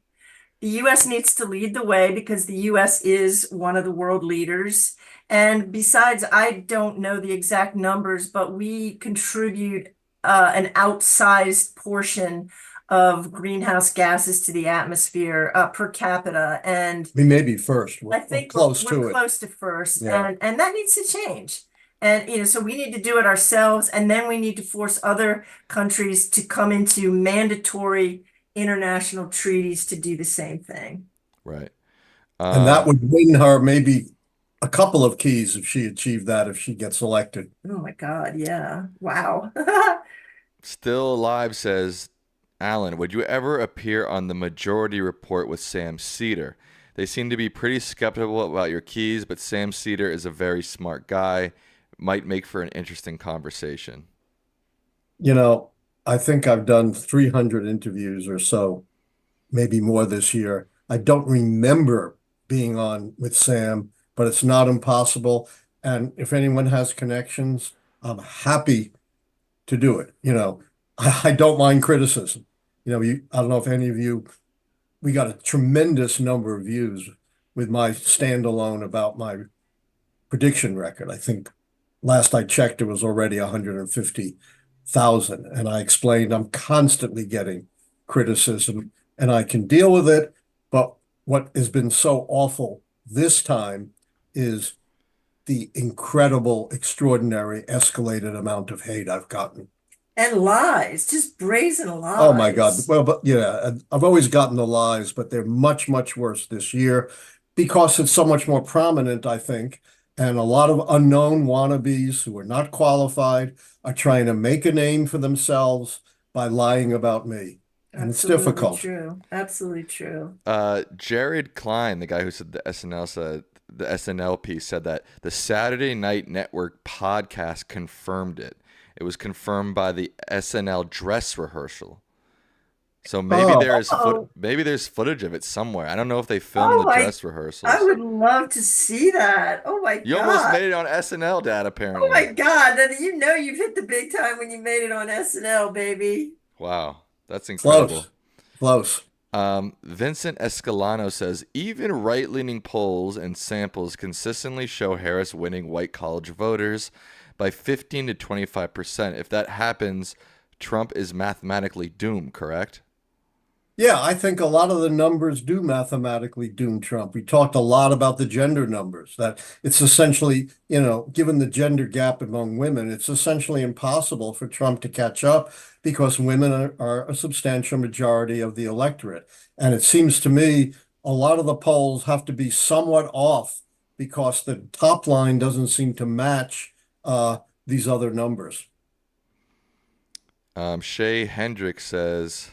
A: the US needs to lead the way because the US is one of the world leaders. And besides, I don't know the exact numbers, but we contribute an outsized portion of greenhouse gases to the atmosphere per capita. And
C: We may be first.
A: I
C: We're
A: think
C: close
A: we're
C: to it.
A: close to first,
C: Yeah.
A: and that needs to change. And so we need to do it ourselves, and then we need to force other countries to come into mandatory international treaties to do the same thing.
B: Right.
C: And that
B: Um,
C: would win her maybe a couple of keys if she achieved that, if she gets elected.
A: Oh my God, yeah. Wow.
B: Still Alive says, Alan, would you ever appear on the Majority Report with Sam Cedar? They seem to be pretty skeptical about your keys, but Sam Cedar is a very smart guy. Might make for an interesting conversation.
C: You know, I think I've done 300 interviews or so, maybe more this year. I don't remember being on with Sam, but it's not impossible. And if anyone has connections, I'm happy to do it. I don't mind criticism. I don't know if any of you, we got a tremendous number of views with my standalone about my prediction record. I think last I checked, it was already 150,000. And I explained I'm constantly getting criticism and I can deal with it. But what has been so awful this time is the incredible, extraordinary, escalated amount of hate I've gotten.
A: And lies, just brazen
C: Oh my God.
A: lies.
C: Well, but yeah, I've always gotten the lies, but they're much, much worse this year because it's so much more prominent, I think. And a lot of unknown wannabes who are not qualified are trying to make a name for themselves by lying about me. And it's
A: Absolutely
C: difficult.
A: true. Absolutely true.
B: Jared Klein, the guy who said the SNL piece said that the Saturday Night Network podcast confirmed it. It was confirmed by the SNL dress rehearsal. So maybe
C: Oh,
A: Oh,
B: there's footage of it somewhere. I don't know if they filmed
A: oh
B: the
A: my,
B: dress
A: I
B: rehearsals.
A: would love to see that. Oh my
B: You almost
A: God.
B: made it on SNL, Dad,
A: Oh
B: apparently.
A: my God. Then you know you've hit the big time when you made it on SNL, baby.
B: Wow, that's incredible.
C: close, close.
B: Vincent Escalano says even right-leaning polls and samples consistently show Harris winning white college voters by 15 to 25%. If that happens, Trump is mathematically doomed, correct?
C: Yeah, I think a lot of the numbers do mathematically doom Trump. We talked a lot about the gender numbers, that it's essentially, given the gender gap among women, it's essentially impossible for Trump to catch up because women are a substantial majority of the electorate. And it seems to me a lot of the polls have to be somewhat off because the top line doesn't seem to match these other numbers.
B: Shay Hendricks says,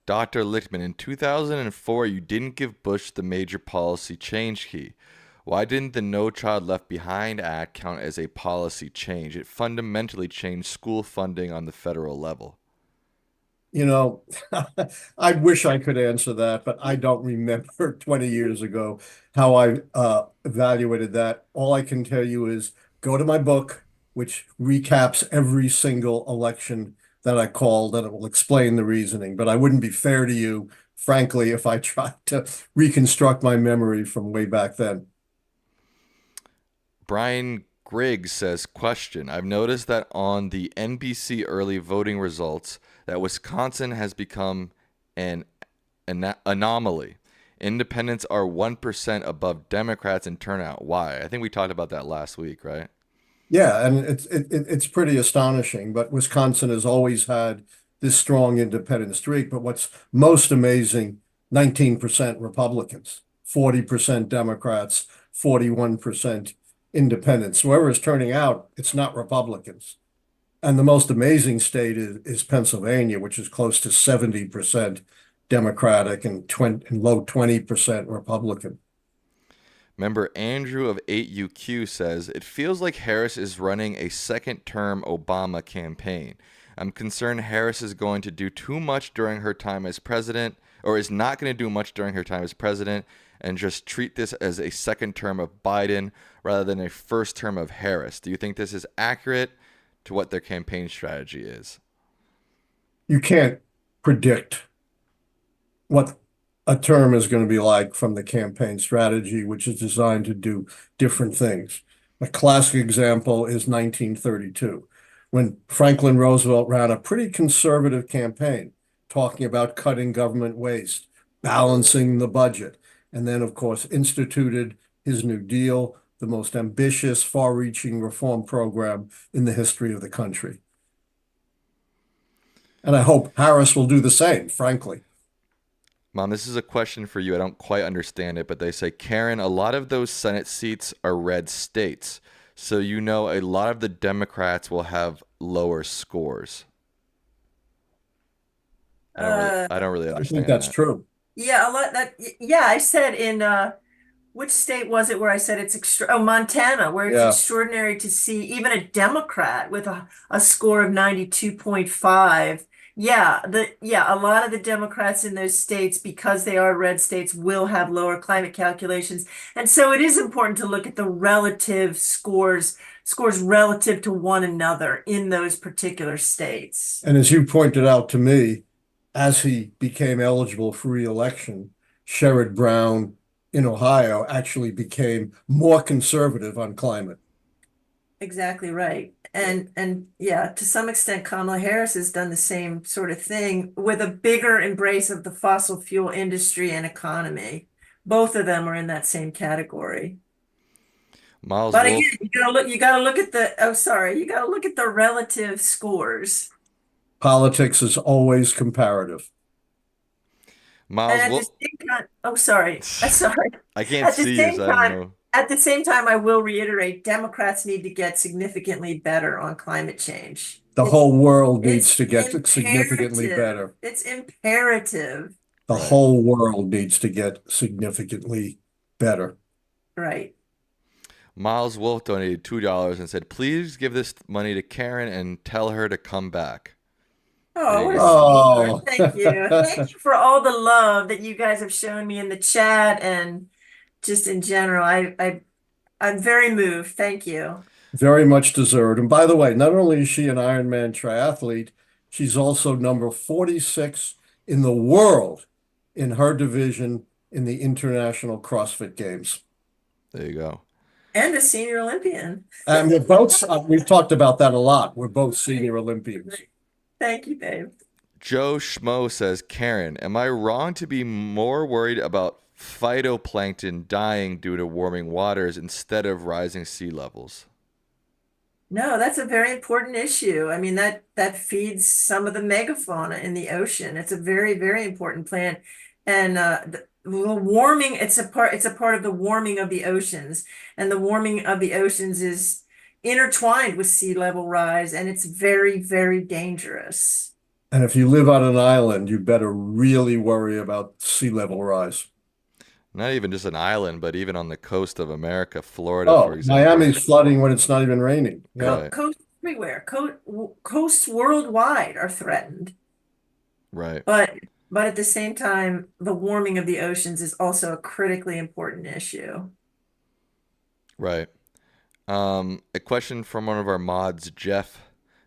B: Dr. Lichtman, in 2004, you didn't give Bush the major policy change key. Why didn't the No Child Left Behind Act count as a policy change? It fundamentally changed school funding on the federal level.
C: You know, I wish I could answer that, but I don't remember 20 years ago how I evaluated that. All I can tell you is go to my book, which recaps every single election that I called, and it will explain the reasoning. But I wouldn't be fair to you, frankly, if I tried to reconstruct my memory from way back then.
B: Brian Griggs says, question. I've noticed that on the NBC early voting results that Wisconsin has become an anomaly. Independents are 1% above Democrats in turnout. Why? I think we talked about that last week, right?
C: Yeah, and it's pretty astonishing. But Wisconsin has always had this strong independent streak. But what's most amazing, 19% Republicans, 40% Democrats, 41% independents. Whoever is turning out, it's not Republicans. And the most amazing state is Pennsylvania, which is close to 70% Democratic and 20, and low 20% Republican.
B: Member Andrew of 8UQ says, it feels like Harris is running a second term Obama campaign. I'm concerned Harris is going to do too much during her time as president, or is not going to do much during her time as president, and just treat this as a second term of Biden rather than a first term of Harris. Do you think this is accurate to what their campaign strategy is?
C: You can't predict what a term is going to be like from the campaign strategy, which is designed to do different things. A classic example is 1932, when Franklin Roosevelt ran a pretty conservative campaign, talking about cutting government waste, balancing the budget, and then, of course, instituted his New Deal, the most ambitious, far-reaching reform program in the history of the country. And I hope Harris will do the same, frankly.
B: Mom, this is a question for you. I don't quite understand it, but they say, Karyn, a lot of those Senate seats are red states. So you know a lot of the Democrats will have lower scores.
A: Uh,
B: I don't really
C: I think
B: understand
C: that's
B: that.
C: true.
A: yeah, a lot that yeah, I said in which state was it where I said it's Montana, where it's
C: Yeah.
A: extraordinary to see even a Democrat with a score of 92.5. Yeah, a lot of the Democrats in those states, because they are red states, will have lower climate calculations. And so it is important to look at the relative scores relative to one another in those particular states.
C: And as you pointed out to me, as he became eligible for re-election, Sherrod Brown in Ohio actually became more conservative on climate.
A: Exactly right. And yeah, to some extent, Kamala Harris has done the same sort of thing with a bigger embrace of the fossil fuel industry and economy. Both of them are in that same category.
B: Miles
A: But again,
B: Wolf,
A: you gotta look at the, oh, sorry, you gotta look at the relative scores.
C: Politics is always comparative.
A: And
B: Miles
A: at the
B: Wolf.
A: same time, oh, sorry, sorry.
B: I can't
A: At the
B: see you,
A: same
B: so I don't
A: time,
B: know.
A: at the same time, I will reiterate, Democrats need to get significantly better on climate change.
C: The whole world needs
A: It's
C: to get significantly
A: imperative.
C: better.
A: It's imperative.
C: The
B: Right.
C: whole world needs to get significantly better.
A: Right.
B: Miles Wolf donated $2 and said, please give this money to Karyn and tell her to come back. There
A: Oh,
B: you
A: what a
B: go.
A: sweetheart.
C: Oh,
A: Thank you. Thank you for all the love that you guys have shown me in the chat and just in general. I'm very moved. Thank you.
C: very much deserved. And by the way, not only is she an Ironman triathlete, she's also number 46 in the world in her division in the International CrossFit Games.
B: There you go.
A: And a senior Olympian.
C: And we're both, we've talked about that a lot. We're both senior Olympians.
A: Thank you, Dave.
B: Joe Schmo says, Karyn, am I wrong to be more worried about phytoplankton dying due to warming waters instead of rising sea levels?
A: No, that's a very important issue. I mean, that feeds some of the megafauna in the ocean. It's a very, very important plant. And the warming, it's a part of the warming of the oceans. And the warming of the oceans is intertwined with sea level rise, and it's very, very dangerous.
C: And if you live on an island, you better really worry about sea level rise.
B: Not even just an island, but even on the coast of America, Florida, for
C: Oh,
B: example.
C: Miami's flooding when it's not even raining. Yeah.
B: Right,
A: Coasts everywhere, coasts worldwide are threatened.
B: right,
A: But but at the same time, the warming of the oceans is also a critically important issue.
B: right. A question from one of our mods, Jeff.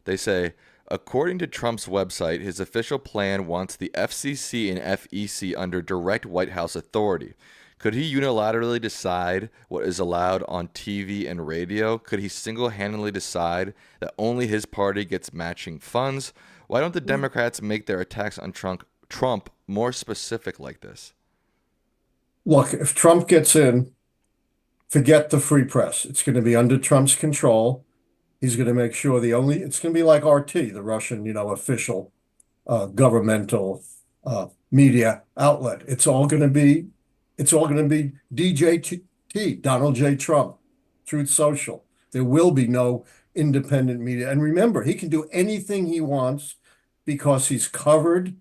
B: They say, according to Trump's website, his official plan wants the FCC and FEC under direct White House authority. Could he unilaterally decide what is allowed on TV and radio? Could he single-handedly decide that only his party gets matching funds? Why don't the Democrats make their attacks on Trump more specific like this?
C: Look, if Trump gets in, forget the free press. It's going to be under Trump's control. He's going to make sure it's going to be like RT, the Russian, official governmental media outlet. It's all going to be DJT, Donald J. Trump, Truth Social. There will be no independent media. And remember, he can do anything he wants because he's covered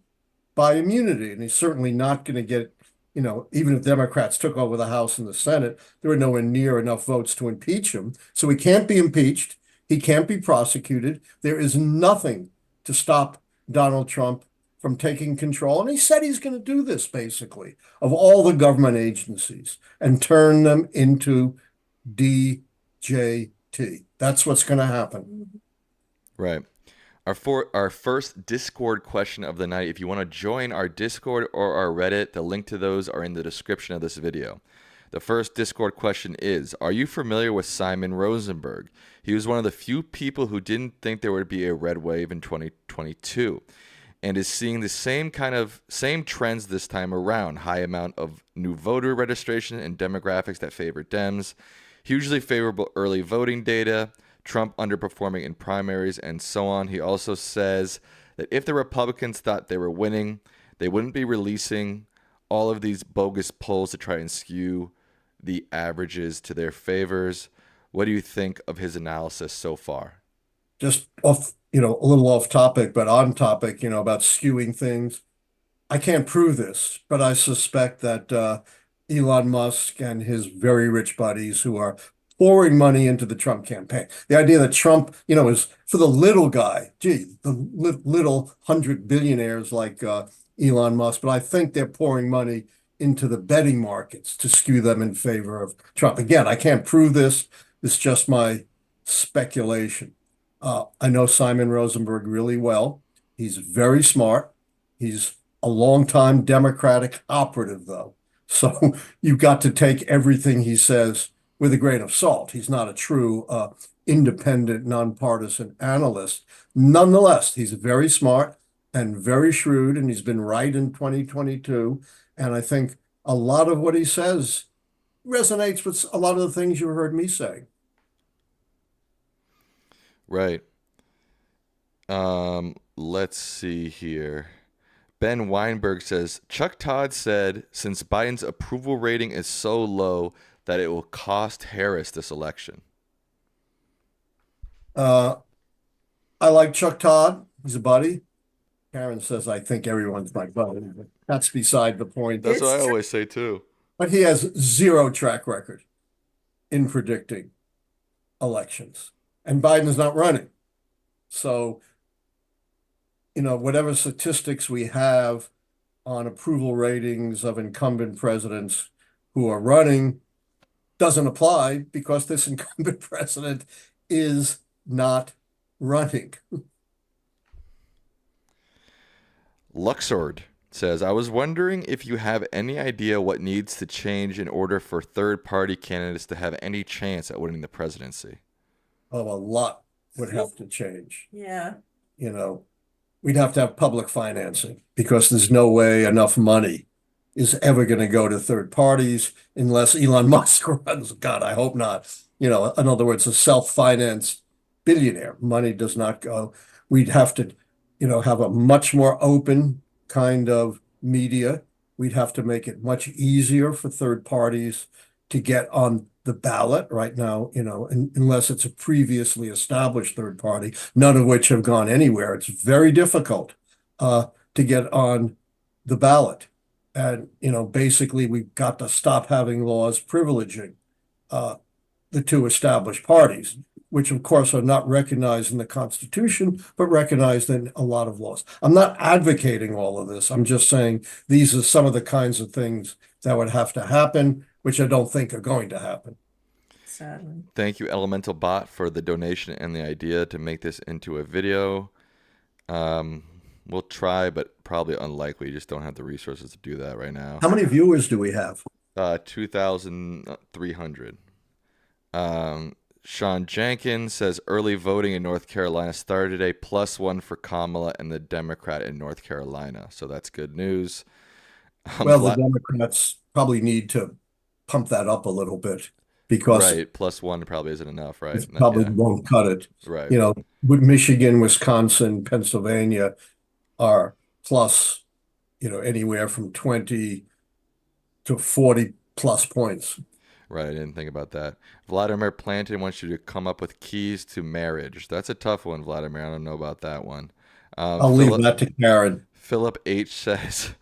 C: by immunity. And he's certainly not going to get, even if Democrats took over the House and the Senate, there were nowhere near enough votes to impeach him. So he can't be impeached. He can't be prosecuted. There is nothing to stop Donald Trump from taking control. And he said he's going to do this, basically, of all the government agencies and turn them into DJT. That's what's going to happen.
B: Right. Our first Discord question of the night. If you want to join our Discord or our Reddit, the link to those are in the description of this video. The first Discord question is, are you familiar with Simon Rosenberg? He was one of the few people who didn't think there would be a red wave in 2022 and is seeing the same trends this time around. High amount of new voter registration and demographics that favor Dems, hugely favorable early voting data, Trump underperforming in primaries, and so on. He also says that if the Republicans thought they were winning, they wouldn't be releasing all of these bogus polls to try and skew the averages to their favors. What do you think of his analysis so far?
C: Just off, a little off topic, but on topic, about skewing things. I can't prove this, but I suspect that Elon Musk and his very rich buddies who are pouring money into the Trump campaign. The idea that Trump, is for the little guy, gee, the little 100 billionaires like Elon Musk, but I think they're pouring money into the betting markets to skew them in favor of Trump. Again, I can't prove this. It's just my speculation. I know Simon Rosenberg really well. He's very smart. He's a longtime Democratic operative, though. So you've got to take everything he says with a grain of salt. He's not a true independent, nonpartisan analyst. Nonetheless, he's very smart and very shrewd, and he's been right in 2022. And I think a lot of what he says resonates with a lot of the things you heard me say.
B: Right. Let's see here. Ben Weinberg says, Chuck Todd said, since Biden's approval rating is so low that it will cost Harris this election.
C: I like Chuck Todd. He's a buddy. Karyn says, I think everyone's my buddy, but that's beside the point.
B: That's what I always say too.
C: But he has zero track record in predicting elections. And Biden's not running. So whatever statistics we have on approval ratings of incumbent presidents who are running doesn't apply because this incumbent president is not running.
B: Luxord says, I was wondering if you have any idea what needs to change in order for third-party candidates to have any chance at winning the presidency.
C: Oh, a lot would have to change.
A: Yeah.
C: You know, we'd have to have public financing because there's no way enough money is ever going to go to third parties unless Elon Musk runs. God, I hope not. In other words, a self-financed billionaire. Money does not go. We'd have to, have a much more open kind of media. We'd have to make it much easier for third parties to get on the ballot right now, unless it's a previously established third party, none of which have gone anywhere. It's very difficult to get on the ballot. And, basically we've got to stop having laws privileging the two established parties, which of course are not recognized in the Constitution, but recognized in a lot of laws. I'm not advocating all of this. I'm just saying these are some of the kinds of things that would have to happen, which I don't think are going to happen.
A: Sadly.
B: Thank you, Elemental Bot, for the donation and the idea to make this into a video. We'll try, but probably unlikely. You just don't have the resources to do that right now.
C: How many viewers do we have?
B: 2,300. Sean Jenkins says early voting in North Carolina started today, +1 for Kamala and the Democrat in North Carolina. So that's good news.
C: Well, the Democrats probably need to pump that up a little bit because
B: right, +1 probably isn't enough, right?
C: it probably won't cut it.
B: Right.
C: With Michigan, Wisconsin, Pennsylvania are plus, anywhere from 20 to 40 plus points.
B: Right, I didn't think about that. Vladimir Plantin wants you to come up with keys to marriage. That's a tough one, Vladimir. I don't know about that one.
C: I'll leave that to Karyn.
B: Philip H. says,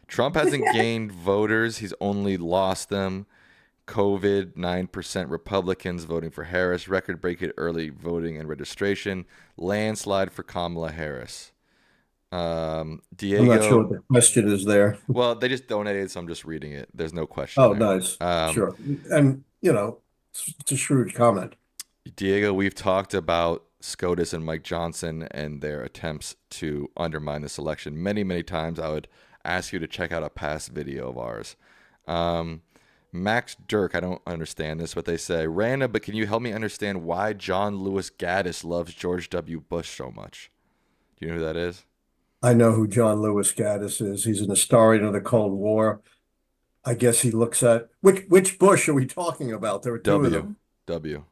B: Trump hasn't gained voters. He's only lost them. COVID, 9% Republicans voting for Harris. Record-breaking early voting and registration. Landslide for Kamala Harris. Diego,
C: I'm not sure what the question is there.
B: Well, they just donated, so I'm just reading it. There's no question
C: Oh,
B: there.
C: nice. Sure. And, it's a shrewd comment.
B: Diego, we've talked about SCOTUS and Mike Johnson and their attempts to undermine this election many, many times. I would ask you to check out a past video of ours. Max Dirk, I don't understand this, but they say, Randa, but can you help me understand why John Lewis Gattis loves George W. Bush so much? Do you know who that is?
C: I know who John Lewis Gattis is. He's an historian of the Cold War. I guess he looks at which Bush are we talking about? There were two of them.
B: W.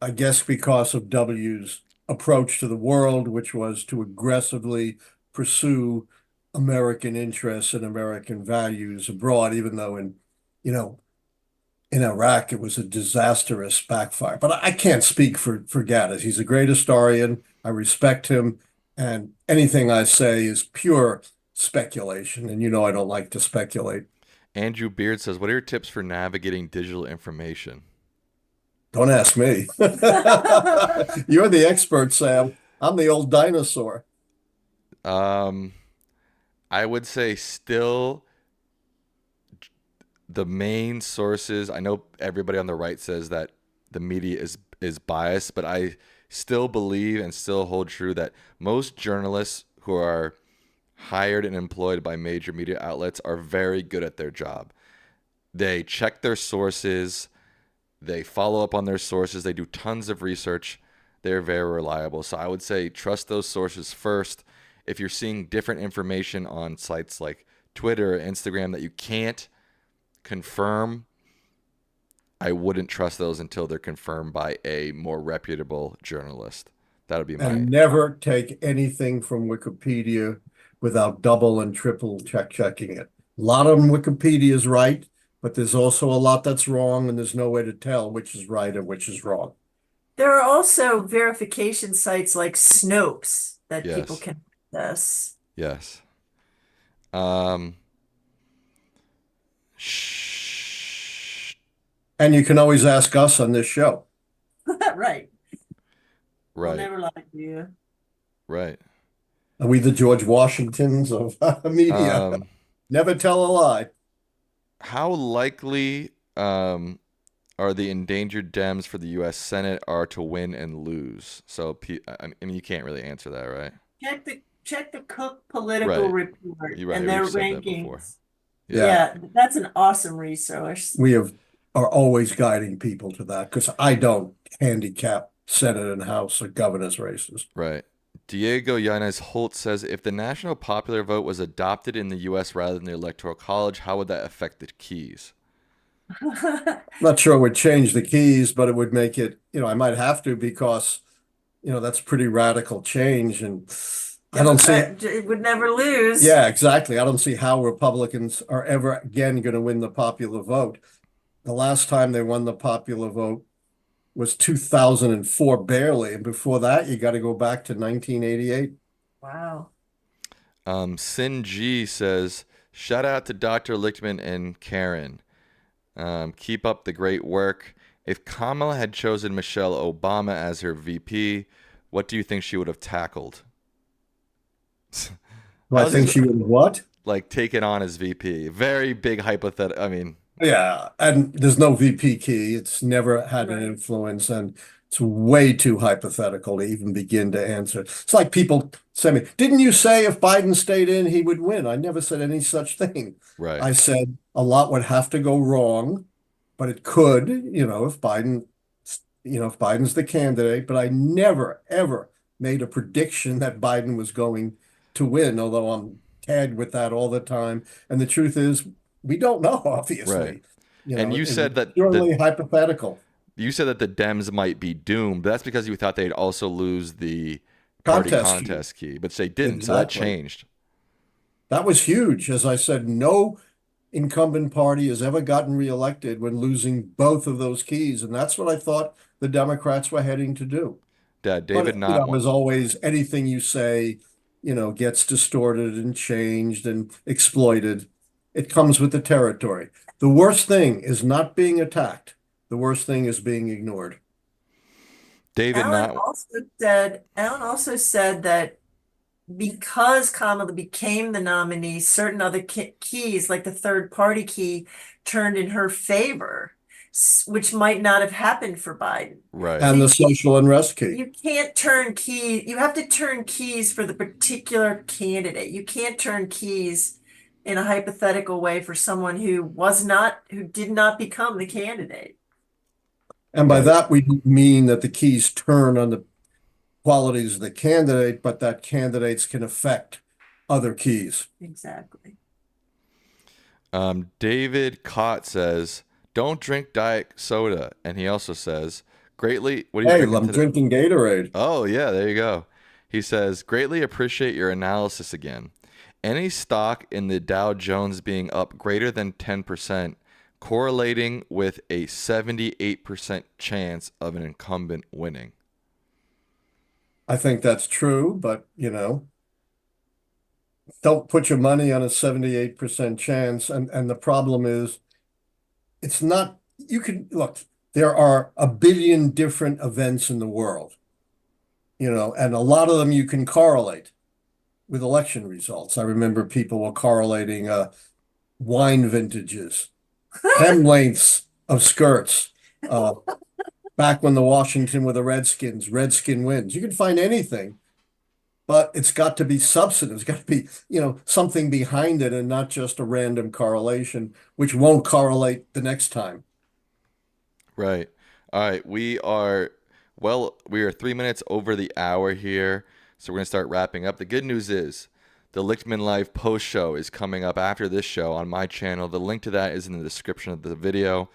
C: I guess because of W's approach to the world, which was to aggressively pursue American interests and American values abroad, even though in Iraq it was a disastrous backfire. But I can't speak for Gattis. He's a great historian. I respect him. And anything I say is pure speculation. And I don't like to speculate.
B: Andrew Beard says, what are your tips for navigating digital information?
C: Don't ask me. You're the expert, Sam. I'm the old dinosaur.
B: I would say still the main sources. I know everybody on the right says that the media is biased, but I still believe and still hold true that most journalists who are hired and employed by major media outlets are very good at their job. They check their sources, they follow up on their sources, they do tons of research. They're very reliable. So I would say trust those sources first. If you're seeing different information on sites like Twitter or Instagram that you can't confirm, I wouldn't trust those until they're confirmed by a more reputable journalist. That would be my...
C: And never take anything from Wikipedia without double and triple checking it. A lot of Wikipedia is right, but there's also a lot that's wrong, and there's no way to tell which is right and which is wrong.
A: There are also verification sites like Snopes that
B: Yes.
A: people can access.
B: Yes.
C: And you can always ask us on this show.
A: Right. We'll
B: Right.
A: never lie to you.
B: Right.
C: Are we the George Washingtons of media?
B: Um,
C: Never tell a lie.
B: how likely are the endangered Dems for the U.S. Senate are to win and lose? So, I mean, you can't really answer that, right?
A: Check the Cook Political
B: Right.
A: Report
B: You're right.
A: and
B: We've
A: their
B: said that before.
A: rankings.
B: Yeah.
C: Yeah,
A: Yeah, that's an awesome resource.
C: we are always guiding people to that because I don't handicap Senate and House or governor's races.
B: Right. Diego Yanez Holt says if the national popular vote was adopted in the U.S. rather than the Electoral College, how would that affect the keys?
C: Not sure it would change the keys, but it would make it, I might have to because, that's pretty radical change. And I don't see it.
A: Democrat it would never lose.
C: Yeah, exactly. I don't see how Republicans are ever again going to win the popular vote. The last time they won the popular vote was 2004, barely. And before that, you got to go back to 1988.
A: Wow.
B: Sin G says, shout out to Dr. Lichtman and Karyn. Keep up the great work. If Kamala had chosen Michelle Obama as her VP, what do you think she would have tackled?
C: Well, I
B: How's
C: think
B: this
C: she would what?
B: like taken on as VP? Very big hypothetical. I mean,
C: Yeah, and there's no VP key. It's never had an
A: Right.
C: influence, and it's way too hypothetical to even begin to answer. It's like people say me, didn't you say if Biden stayed in, he would win? I never said any such thing.
B: right,
C: I said a lot would have to go wrong, but it could, if Biden's the candidate, but I never, ever made a prediction that Biden was going to win, although I'm tagged with that all the time. And the truth is, we don't know,
B: right.
C: obviously.
B: And you
C: It's
B: said that
C: purely hypothetical.
B: the Dems might be doomed. But that's because you thought they'd also lose the party
C: Contest key.
B: contest key, but they didn't. So that
C: Exactly.
B: changed.
C: That was huge. As I said, no incumbent party has ever gotten reelected when losing both of those keys. And that's what I thought the Democrats were heading to do.
B: Dad, David
C: But,
B: not
C: as always, anything you say, gets distorted and changed and exploited. It comes with the territory. The worst thing is not being attacked. The worst thing is being ignored.
B: David
A: Alan
B: not
A: also said that because Kamala became the nominee, certain other keys, like the third party key, turned in her favor, which might not have happened for Biden.
B: right,
A: So
C: And the social unrest key.
A: you can't turn keys. You have to turn keys for the particular candidate. You can't turn keys in a hypothetical way for someone who did not become the candidate.
C: And by
B: right.
C: that, we don't mean that the keys turn on the qualities of the candidate, but that candidates can affect other keys.
A: Exactly.
B: David Cott says, "Don't drink diet soda," and he also says, "Greatly." What are you
C: Hey,
B: drinking
C: I'm
B: today?
C: drinking Gatorade.
B: Oh yeah, there you go. He says, "Greatly appreciate your analysis again. Any stock in the Dow Jones being up greater than 10%, correlating with a 78% chance of an incumbent winning."
C: I think that's true, but don't put your money on a 78% chance. And the problem is it's not, you can look, there are a billion different events in the world, and a lot of them you can correlate with election results. I remember people were correlating wine vintages, hem lengths of skirts. Uh, Back when the Washington were the Redskins, Redskin wins. You can find anything, but it's got to be substantive. It's got to be, something behind it and not just a random correlation, which won't correlate the next time.
B: Right. All right. We are 3 minutes over the hour here, so we're gonna start wrapping up. The good news is the Lichtman Live post show is coming up after this show on my channel. The link to that is in the description of the video.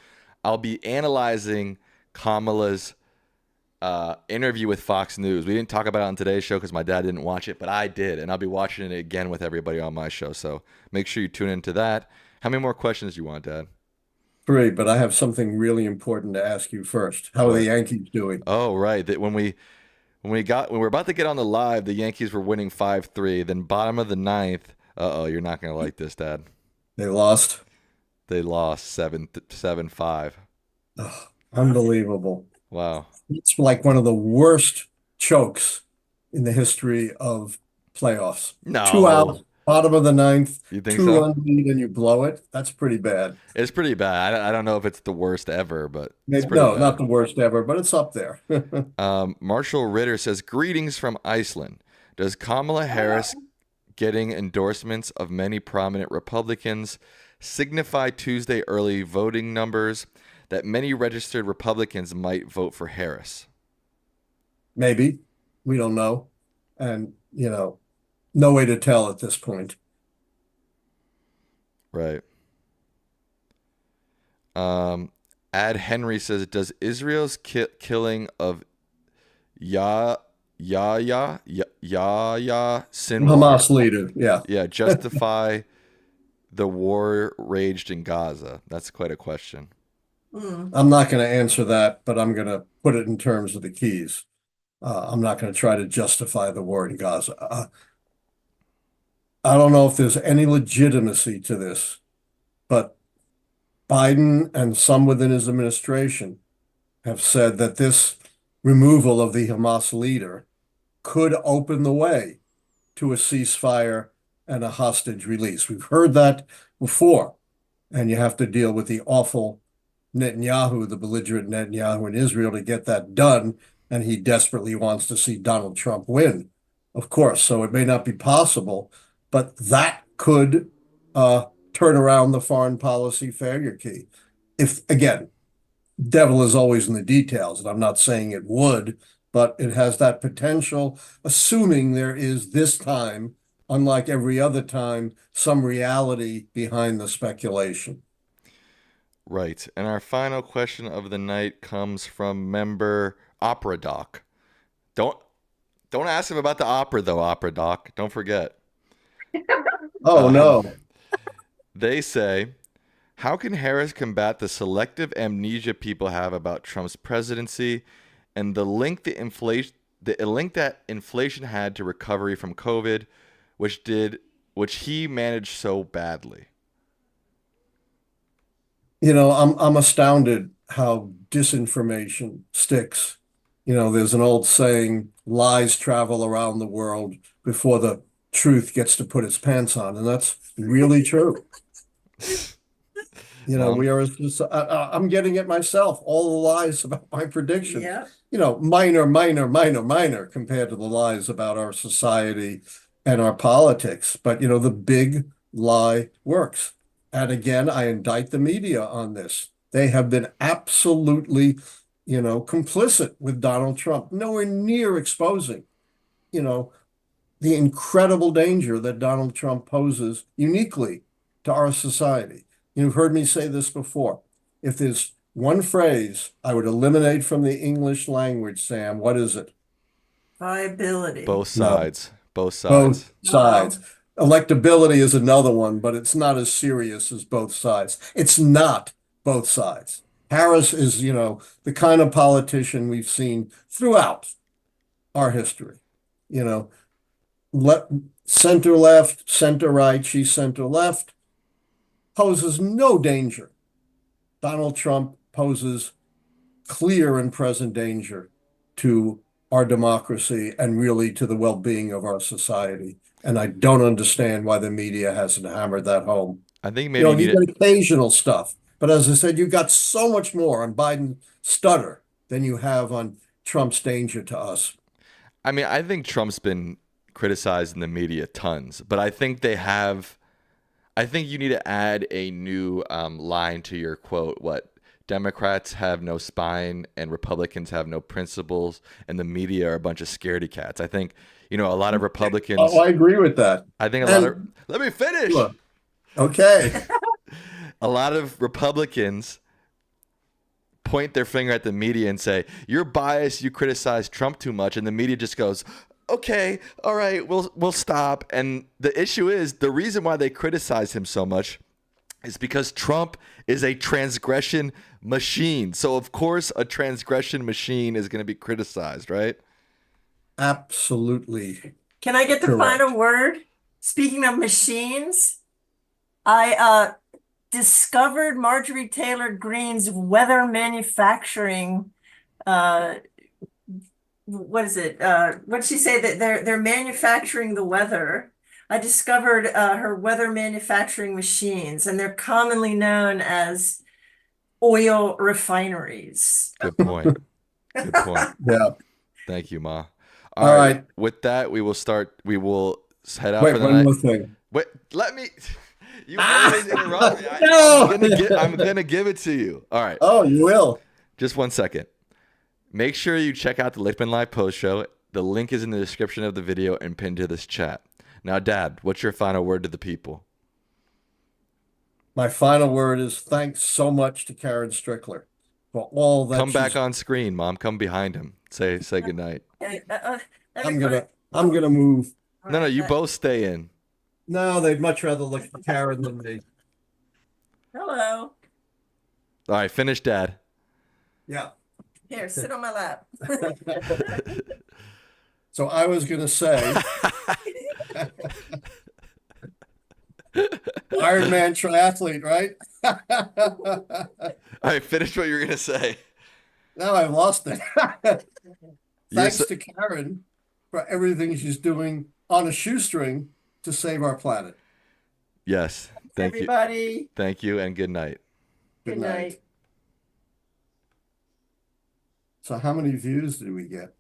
B: I'll be analyzing Kamala's interview with Fox News. We didn't talk about it on today's show because my dad didn't watch it, but I did, and I'll be watching it again with everybody on my show. So make sure you tune into that. How many more questions do you want, Dad?
C: Great, but I have something really important to ask you first. How are the
B: What?
C: Yankees doing?
B: Oh, right. That when we were about to get on the live, the Yankees were winning 5-3. Then bottom of the ninth. Uh-oh, you're not gonna like this, Dad.
C: They lost.
B: They lost 7-5.
C: Ugh, unbelievable.
B: Wow.
C: It's like one of the worst chokes in the history of playoffs. Two
B: No,
C: outs, bottom of the ninth,
B: you think so?
C: two-run lead, and you blow it. That's pretty bad.
B: It's pretty bad. I don't know if it's the worst ever, but it's
C: Maybe,
B: pretty
C: no, not
B: bad.
C: the worst ever, but it's up there.
B: Marshall Ritter says, "Greetings from Iceland. Does Kamala Harris getting endorsements of many prominent Republicans signify Tuesday early voting numbers that many registered Republicans might vote for Harris?"
C: Maybe. We don't know. And, no way to tell at this point.
B: Right. Ad Henry says, "Does Israel's killing of Ya Yahya Sinwar,
C: Hamas leader. Yeah.
B: yeah, justify the war raged in Gaza?" That's quite a question.
A: Mm.
C: I'm not going to answer that, but I'm going to put it in terms of the keys. I'm not going to try to justify the war in Gaza. I don't know if there's any legitimacy to this, but Biden and some within his administration have said that this removal of the Hamas leader could open the way to a ceasefire and a hostage release. We've heard that before, and you have to deal with the awful Netanyahu, the belligerent Netanyahu in Israel to get that done, and he desperately wants to see Donald Trump win, of course. So it may not be possible, but that could turn around the foreign policy failure key. If, again, devil is always in the details, and I'm not saying it would, but it has that potential, assuming there is this time, unlike every other time, some reality behind the speculation.
B: Right. And our final question of the night comes from member Opera Doc. Don't don't ask him about the opera though, Opera Doc. Don't forget.
C: Oh,
B: Um,
C: no.
B: they say, "How can Harris combat the selective amnesia people have about Trump's presidency and the link that inflation had to recovery from COVID, which he managed so badly?"
C: I'm astounded how disinformation sticks. There's an old saying, lies travel around the world before the truth gets to put its pants on, and that's really true.
B: Well,
C: We are just, I'm getting it myself, all the lies about my prediction,
A: Yeah.
C: minor, minor, minor, minor compared to the lies about our society and our politics. But, the big lie works. And again, I indict the media on this. They have been absolutely, complicit with Donald Trump, nowhere near exposing, you know, the incredible danger that Donald Trump poses uniquely to our society. You've heard me say this before. If there's one phrase I would eliminate from the English language, Sam, what is it?
A: Viability.
B: both
C: No,
B: sides. Both
C: both
B: sides.
C: sides. Electability is another one, but it's not as serious as both sides. It's not both sides. Harris is, the kind of politician we've seen throughout our history. You know, le center left, center right, she's center left, poses no danger. Donald Trump poses clear and present danger to our democracy and really to the well-being of our society. And I don't understand why the media hasn't hammered that home.
B: I think maybe you
C: You
B: need it.
C: get occasional stuff, but as I said, you've got so much more on Biden's stutter than you have on Trump's danger to us.
B: I mean, I think Trump's been criticized in the media tons, but I think they have. I think you need to add a new line to your quote. What Democrats have no spine and Republicans have no principles, and the media are a bunch of scaredy cats. I think a lot of
C: Oh,
B: Republicans.
C: I agree with that.
B: I think a lot of.
C: And
B: Let me finish.
C: look, okay.
B: A lot of Republicans point their finger at the media and say, "You're biased, you criticize Trump too much," and the media just goes, "Okay, all right, we'll stop." And the issue is the reason why they criticize him so much is because Trump is a transgression machine. So of course a transgression machine is going to be criticized, right?
C: Absolutely
A: Can I get the
C: correct.
A: final word? Speaking of machines, I discovered Marjorie Taylor Greene's weather manufacturing uh, what is it? What did she say that they're manufacturing the weather? I discovered her weather manufacturing machines, and they're commonly known as oil refineries.
B: Good point. Good point.
C: Yeah.
B: Thank you, Ma.
C: All
B: All right.
C: right.
B: With that, we will head out
C: Wait,
B: for the
C: one
B: night.
C: more thing.
B: Wait, let me. You always interrupt me.
C: No.
B: I'm gonna give it to you. All right.
C: Oh, you will.
B: Just 1 second. Make sure you check out the Lichtman Live post show. The link is in the description of the video and pinned to this chat. Now, Dad, what's your final word to the people?
C: My final word is thanks so much to Karyn Strickler for all that
B: Come back on screen, Mom. Come behind him. Say goodnight.
C: I'm gonna move.
B: No, you both stay in.
C: No, they'd much rather look at Karyn than me.
A: Hello.
B: All right, finish, Dad.
C: Yeah.
A: Here, sit on my lap.
C: So I was gonna say, Ironman triathlete, right?
B: All right, finish what you were gonna say.
C: Now I've lost it. Thanks
B: so-
C: to Karyn for everything she's doing on a shoestring to save our planet.
B: Yes. Thank you.
A: Everybody,
B: Thank you, and good night.
A: good night.
C: So how many views did we get?